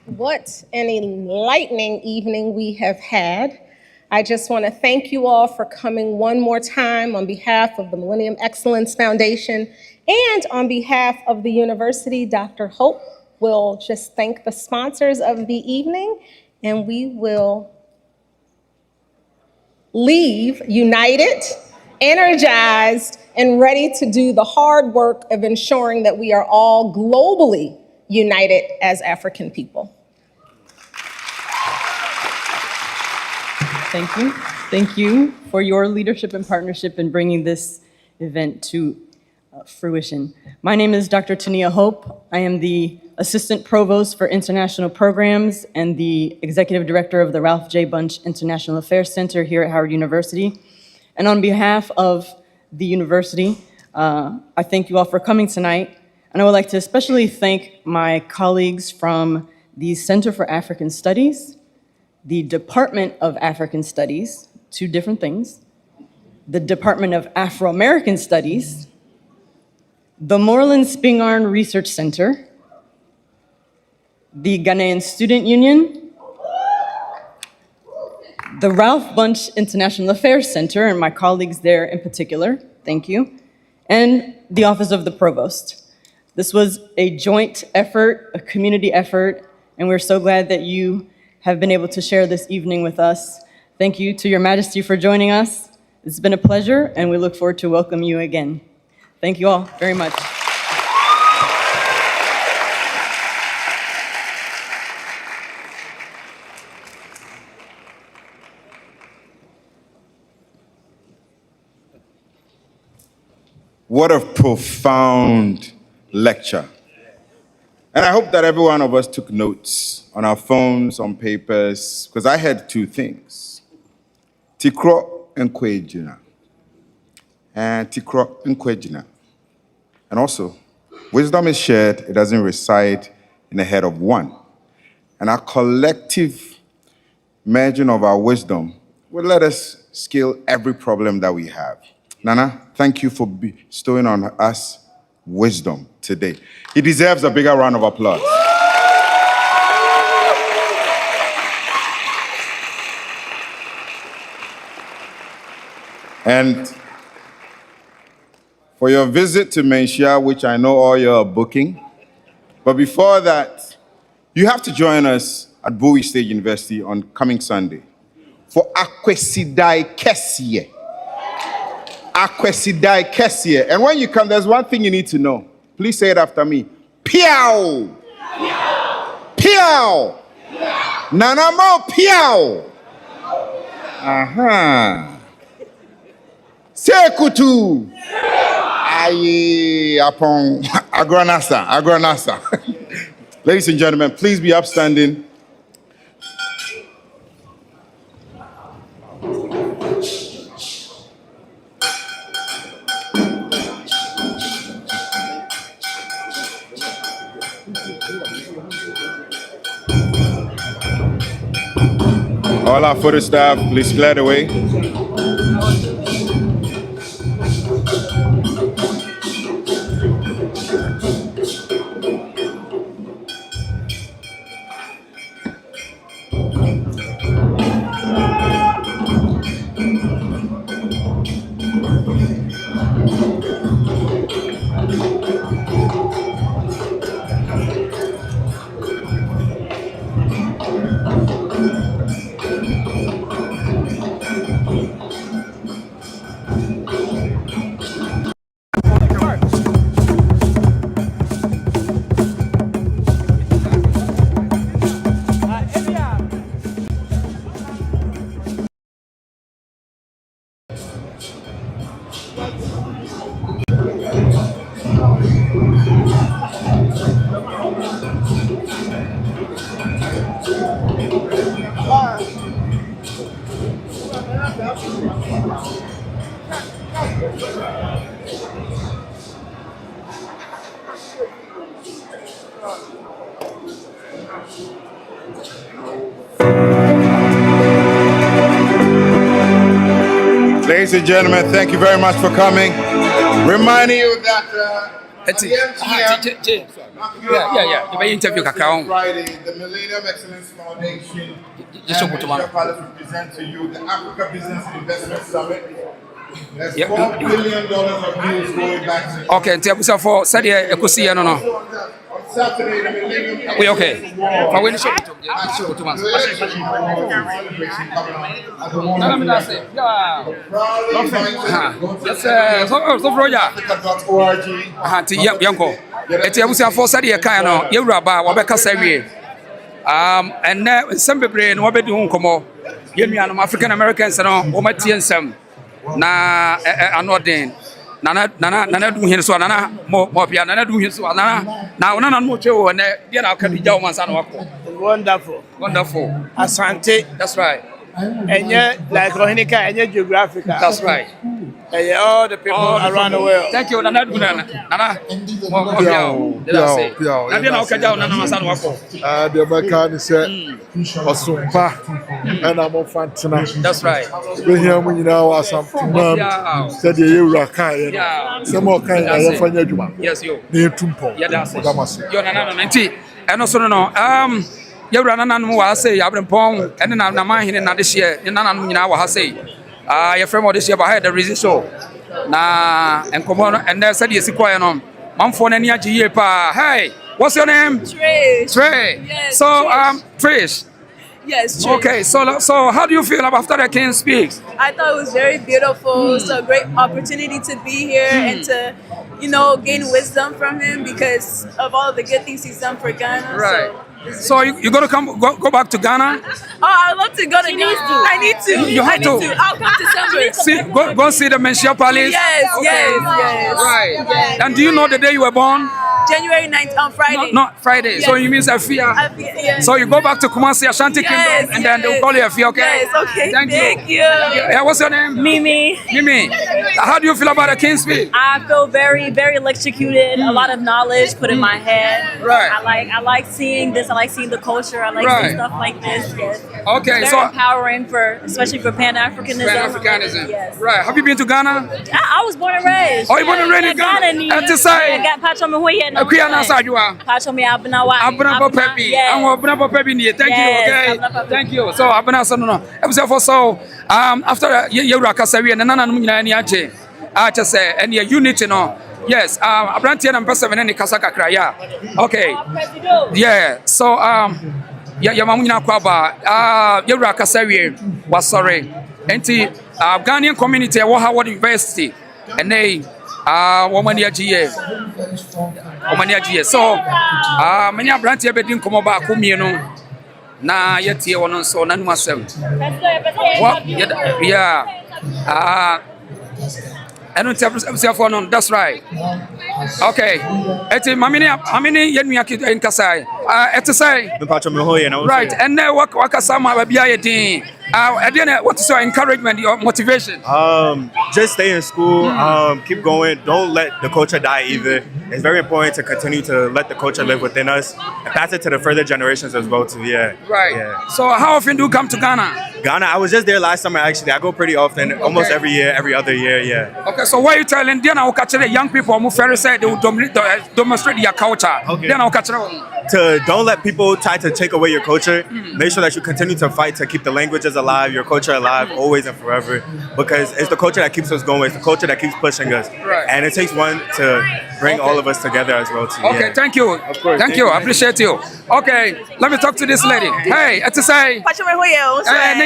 What an enlightening evening we have had. I just want to thank you all for coming one more time on behalf of the Millennium Excellence Foundation and on behalf of the university. Dr. Hope will just thank the sponsors of the evening, and we will leave united, energized, and ready to do the hard work of ensuring that we are all globally united as African people. Thank you. Thank you for your leadership and partnership in bringing this event to fruition. My name is Dr. Tania Hope. I am the Assistant Provost for International Programs and the Executive Director of the Ralph J. Bunche International Affairs Center here at Howard University. And on behalf of the university, I thank you all for coming tonight. And I would like to especially thank my colleagues from the Center for African Studies, the Department of African Studies, two different things, the Department of Afro-American Studies, the Moreland Spingarn Research Center, the Ghanaian Student Union, the Ralph Bunche International Affairs Center, and my colleagues there in particular, thank you, and the Office of the Provost. This was a joint effort, a community effort, and we're so glad that you have been able to share this evening with us. Thank you to Your Majesty for joining us. It's been a pleasure, and we look forward to welcoming you again. Thank you all very much. What a profound lecture. And I hope that every one of us took notes on our phones, on papers, because I heard two things. Tikro and Kwejina. And Tikro and Kwejina. And also, wisdom is shared, it doesn't reside in the head of one. And our collective merging of our wisdom will let us scale every problem that we have. Nana, thank you for bestowing on us wisdom today. He deserves a bigger round of applause. And for your visit to Menchia, which I know all you are booking, but before that, you have to join us at Bowie State University on coming Sunday for Akwesidai Kessie. Akwesidai Kessie. And when you come, there's one thing you need to know. Please say it after me. Piao! Piao! Nanamo Piao! Aha! Sekutu. Aye, upon Agronasa. Ladies and gentlemen, please be upstanding. All our photo staff, please clear the way. Ladies and gentlemen, thank you very much for coming. Reminding you that The interview Friday, the Millennium Excellence Foundation present to you the Africa Business Investment Summit. There's $4 billion of deals going back to the Okay, so for Saturday, no. On Saturday, the Millennium We okay. Excellence But when show it to us. And some brain, what be doing come African Americans and all my TNSM. Na anodin nana do hin so nana mo pia nana do hin so nana na nana mo chewo na dia na ka di jaw man sa na wako. Wonderful Asante, that's right, and yet like Rohinika and yet Geographica, that's right, and yet all the people around the world. Thank you nana do nana mo pia na dia na ka jaw nana man sa na wako. The American say Osumpa and I'm on Fantina. That's right. We hear when you know something said you were kind, some more kind of Fanya. Yes, you near Tumpo. Yeah, that's it. You're nana 90 and also no you run an wa say Abram Pong and then I'm mind in this year in nana wa say your friend this year but the reason so na and come on and there said yes quiet on man phone any pa hey what's your name? Trey. Yes, so Trish. Yes, Trey. Okay, so how do you feel after the king speaks? I thought it was very beautiful. It's a great opportunity to be here and to, gain wisdom from him because of all the good things he's done for Ghana. Right. So you're gonna go back to Ghana? Oh, I'd love to go to Ghana. I need to. You have to. I'll come to December. Go see the Menchia Palace. Yes, okay. yes. Right. Yes. And do you know the day you were born? January 9th on Friday. Not Friday. Yes. So you mean Afia? Yes. So you go back to Kumasi Ashanti Kingdom and then they'll call you Afia, okay? Yes, okay. Thank you. Yeah, what's your name? Mimi. How do you feel about the King's Speech? I feel very, very electrocuted. A lot of knowledge put in my head. Right. I like seeing this. I like seeing the culture. I like seeing stuff like this. Yes. Okay, it's very empowering especially for Pan-Africanism. Pan-Africanism. Yes. Right. Have you been to Ghana? I was born and raised. Oh, you born and raised in Ghana? I got Pacho Mihoye. Pacho Mi Abnawa. Pepi. Thank you. Okay. Thank you. So Abna no. So after you Kasawi and Nana Munyache, I just say and your unity no. Yes, Abrantian and person and Kasaka Kraya. Okay. Yeah. So Yamamuna Kwaba, Yura Kasawi was sorry. Anti Ghanaian community at Howard University and they Womania GA. So many Abrantia bedin come back Kumiano. Na yet here one so none myself. Yeah. I don't have for none. That's right. Okay. It's mamini yenmi in Kasai. It's say right. And then wakasama biya din. What is your encouragement, your motivation? Just stay in school. Keep going. Don't let the culture die either. It's very important to continue to let the culture live within us and pass it to the further generations as well too. Yeah. Right. Yeah. So how often do you come to Ghana? Ghana, I was just there last summer actually. I go pretty often, almost every year, every other year. Yeah. Okay. So what are you telling? Then I will catch the young people who very say they will demonstrate their culture. Okay. Then I will catch To don't let people try to take away your culture. Make sure that you continue to fight to keep the languages alive, your culture alive, always and forever. Because it's the culture that keeps us going. It's the culture that keeps pushing us. Right. And it takes one to bring all of us together as well too. Okay, yeah. thank you. Of course. Thank you. I appreciate you. Okay, let me talk to this lady. Hey, to say.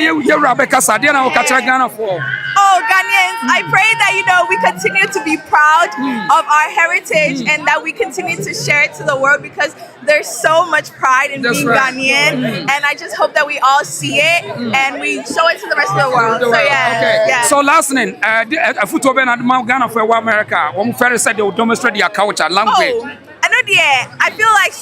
You're Rebecca Sadia. I'll catch Ghana for. Oh, Ghanaians, I pray that, we continue to be proud of our heritage and that we continue to share it to the world because there's so much pride in being Ghanaian. And I just hope that we all see it and we show it to the rest of the world. So, yeah. Okay. Yeah. So, last name, football and Ghana for America. One very said they will demonstrate their culture, language. Oh, I know, I feel like,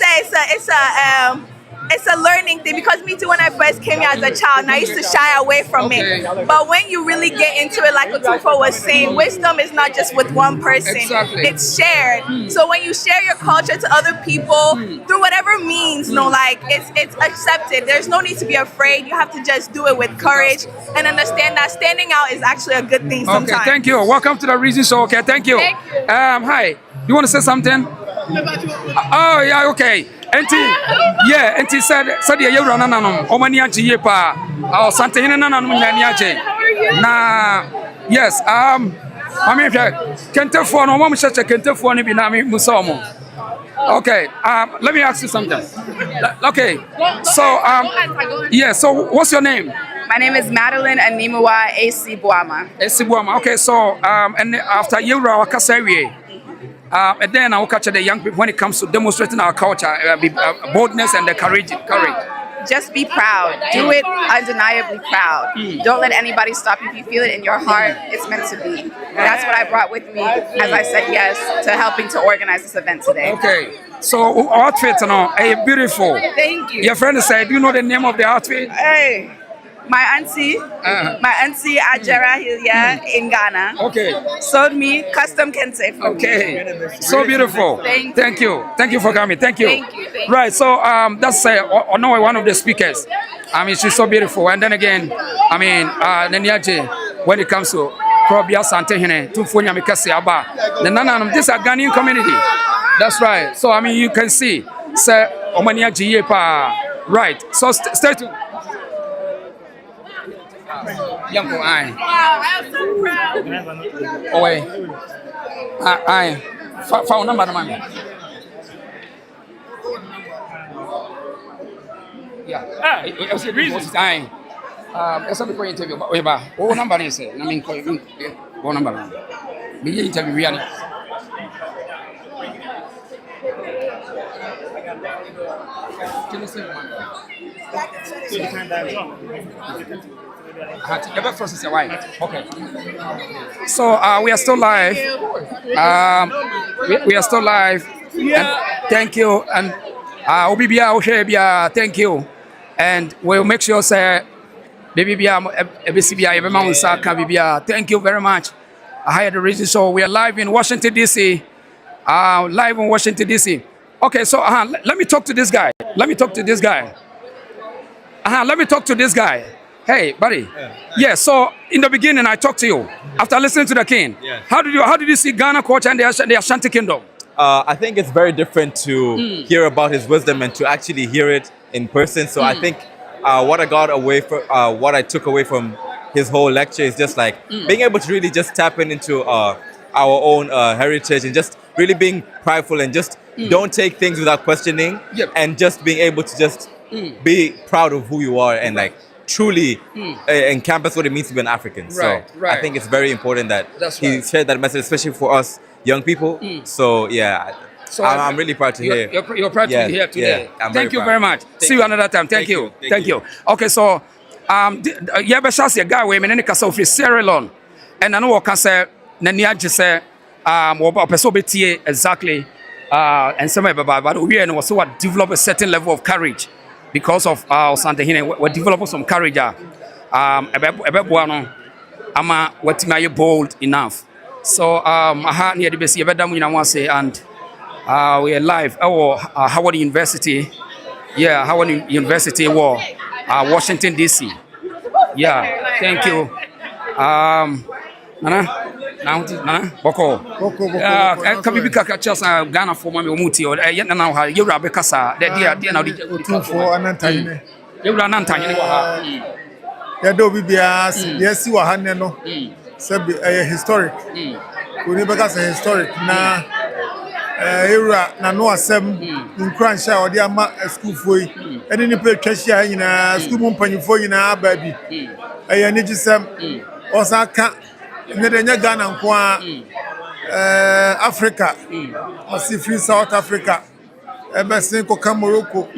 it's a learning thing because me too, when I first came here as a child, and I used to shy away from it. But when you really get into it, like otumfour was saying, wisdom is not just with one person. Exactly. It's shared. So when you share your culture to other people through whatever means, it's accepted. There's no need to be afraid. You have to just do it with courage and understand that standing out is actually a good thing sometimes. Okay, thank you. Welcome to the Region Show. Okay, thank you. Thank you. Hi. You want to say something? Oh, yeah, okay. Auntie said you run on Omani Anchi pa or something in an yes, I mean, can't tell for no one such a can't tell for any Binami Musomo. Okay, let me ask you something. Okay, so, so what's your name? My name is Madeline Animuwa AC Buama. AC Buama. Okay, so, and after you were Kasawi. And then I will catch the young people when it comes to demonstrating our culture, boldness and the courage. Just be proud. Do it undeniably proud. Don't let anybody stop you. If you feel it in your heart, it's meant to be. That's what I brought with me as I said yes to helping to organize this event today. Okay. So outfit, beautiful. Thank you. Your friend said, do you know the name of the outfit? Hey. My auntie Ajara Hilya in Ghana, sold me custom kente for me. So beautiful. Thank you for coming. Thank you. Thank you. Right, so that's one of the speakers. I mean, she's so beautiful. And then again, I mean, Nenyaje, when it comes to Probia Santehene, Tufunya Mikasi Aba, this is a Ghanaian community. That's right. So I mean, you can see, Sir Omania Jiepa. Right. So stay tuned. Young boy, wow, I'm so proud. Oh, wait. Phone number, man. Yeah. It's a reason. It's a big interview. What number is it? I mean, what number? Be interview, really. Okay. So we are still live. We are still live. And thank you. And thank you. And we'll make sure say thank you very much. I hired the reason. So we are live in Washington DC. Live in Washington DC. Okay, so let me talk to this guy. Let me talk to this guy. Hey, buddy. Yeah. So in the beginning, I talked to you after listening to the king. Yeah. How did you see Ghana culture and the Ashanti Kingdom? I think it's very different to hear about his wisdom and to actually hear it in person. So I think what I took away from his whole lecture is just like being able to really just tap into our own heritage and just really being prideful and just don't take things without questioning and just being able to just be proud of who you are and like truly encompass what it means to be an African. So I think it's very important that he shared that message, especially for us young people. So yeah, so I'm really proud to hear. You're proud to be here today. Yeah, Thank you very much. See you another time. Thank you. Okay, so yeah, but a guy we in Sierra Leone, and I know what can say na ni agye sɛ wɔba ɔpɛ sɛ ɔbɛtie exactly nsɛm a ɛbɛba but owie no wɔ sɛ wa develop a certain level of courage because of Osantehene we develop some courage ɛbɛboa no ama watumi ayɛ bold enough so aha ne yɛde bɛsi yɛbɛda mu nyina mo ase and we are live Howard University Howard University Washington DC thank you Nana boko kabi bi kaka chasa Ghana for mami omuti na ha yewra be kasa de na otumfour anantanyene yewra anantanyene wa ha ya do bibia de si wa ha ne no se be historic oni be kasa historic na yewra na no asem nkran sha odi ama school foi eni ni pe twahia nyina school mu mpanyifo nyina ba bi ni gisem osaka Nedenya Ghana nkwa Africa osi free South Africa ebesin ko ka Morocco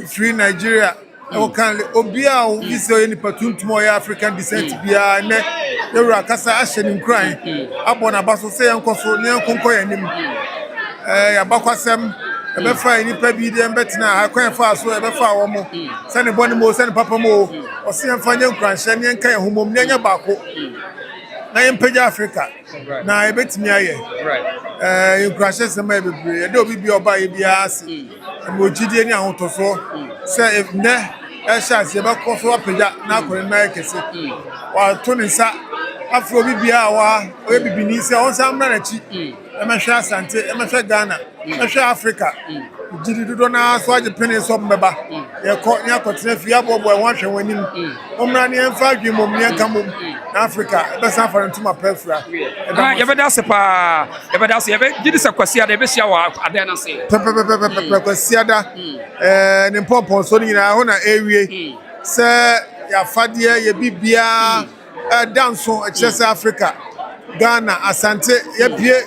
free Nigeria o kan obia o visa yeni patuntum ya African descent bia ne yewura kasa ahye ni nkran abona baso se yenkoso ne yenkonko yanim ya bakwasem ebefa ni pa bi de embetena akwan fa so ebefa wo mo se ne boni mo se ne papa mo o se yenfa nye nkran hye ne yenka yehomom ne nya bako na yempeja Africa na ebetimi aye crashe sema ebebre de obi bi oba ye bia ase mo gidie ni ahotoso se ne eshas ye ba koso apeja na akore na ekese wa to ni sa afro bi bia wa o bibini se on sa mra na chi emehwe asante emehwe Ghana emehwe Africa gidi dodo na so age pene so mbeba ye ko ni akotena fi abobo e won hwe wanim omra ni emfa adwemom ni enkamom na Africa be san fa ntuma pefra ye be da se pa ye be da se ye be gidi se kwasi ada be sia wa ada na se kwasi ada ni pompon so ni na ho na ewie se ya fade ye bibia danso e chese Africa Ghana asante ye pie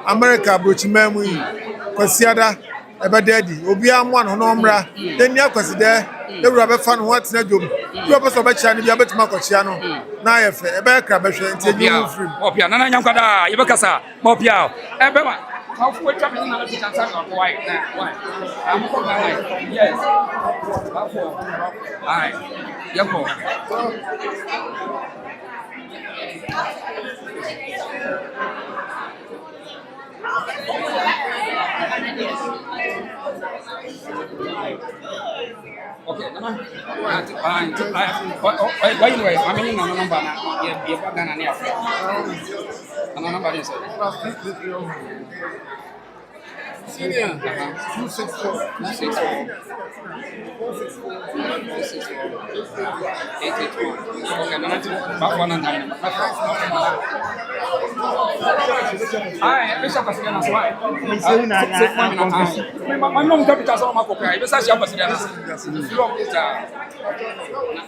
America brochimamu kwasi ada ebe dedi obi amwa no no mra deni akwasi de ewura be fa no ho atena dwom bi obeso be chia ne bi abetuma kwachia no na ayefe ebe kra be hwe nti enyi free opia nana nyankwada ye be kasa opia ebe ma how for try me na teacher answer no why I'm come by yes ai yako okay, Nana. Why you wait? I'm in no number now. You back Ghana near. No number is. Senior. 264. 881. Okay, Nana. Back one and nine. Ai, deixa pra seguir na sua. Mas não tem que uma copia. Aí você já passa dela. Filho já.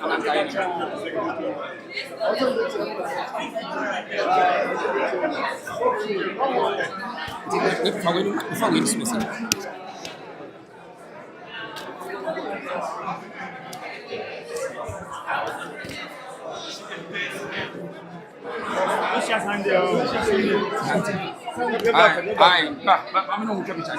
Na caí. Por favor, isso mesmo. Ai, não quero bichar.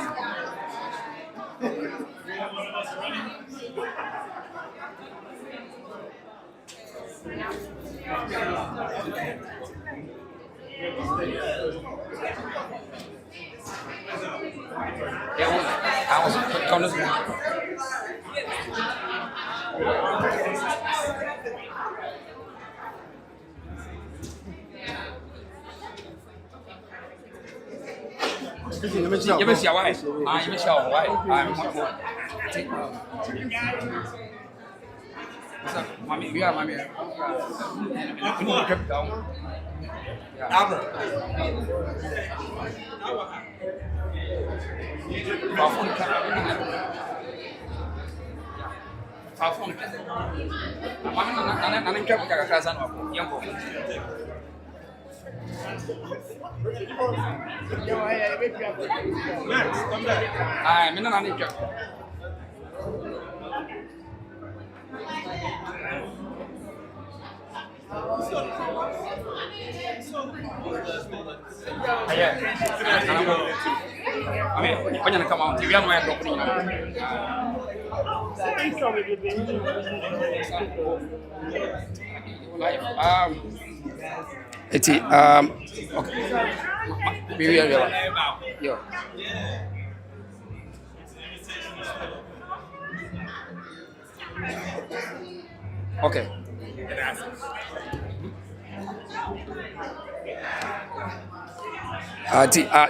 I was you miss your wife. You miss your wife. Mommy, we are mommy. You kept down. Okay.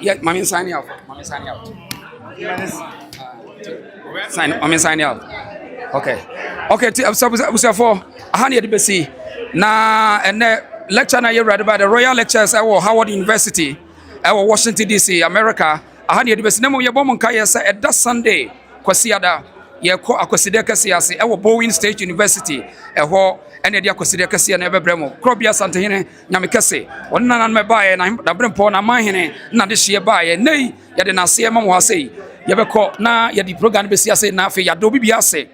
Yeah, mommy signing out. Mommy signing out. Signing out. Okay. Okay, so for Ahani Edibesi. Na and lecture na you read about the Royal Lectures at Howard University, at Washington DC, America. Ahani Edibesi. Nemo Yabom Kaya say at that Sunday, Kwasiada, Yako Akosideka Siasi, at Bowen State University, at Ho, and the Akosideka Sia never bremo. Krobia Santahine, Namikase, one nan me buy and I'm the Brempon, and my hene, not this year buy, nay, Yadina Siamam was say, Yabeko, na Yadi program Besiase, Nafi, Yadobi Biase.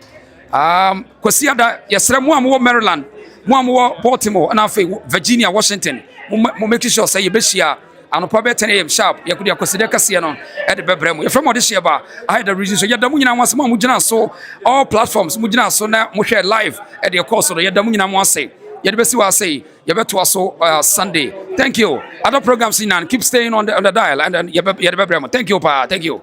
Kwasiada, Yasra Mo Maryland, Mo Baltimore, and Afi, Virginia, Washington, mo make sure say Yabeshia. And probably 10 a.m. sharp, you could have considered Cassiano at the Bebremo. You're from this year, but I had the reason. So, Yadamuna was Mujana, so all platforms, Mujana, so now Musha live at your course. So, Yadamuna was say, Yadabesi say, Yabetu also Sunday. Thank you. Other programs in and keep staying on the dial and then Yadabebremo. Thank you, Pa. Thank you.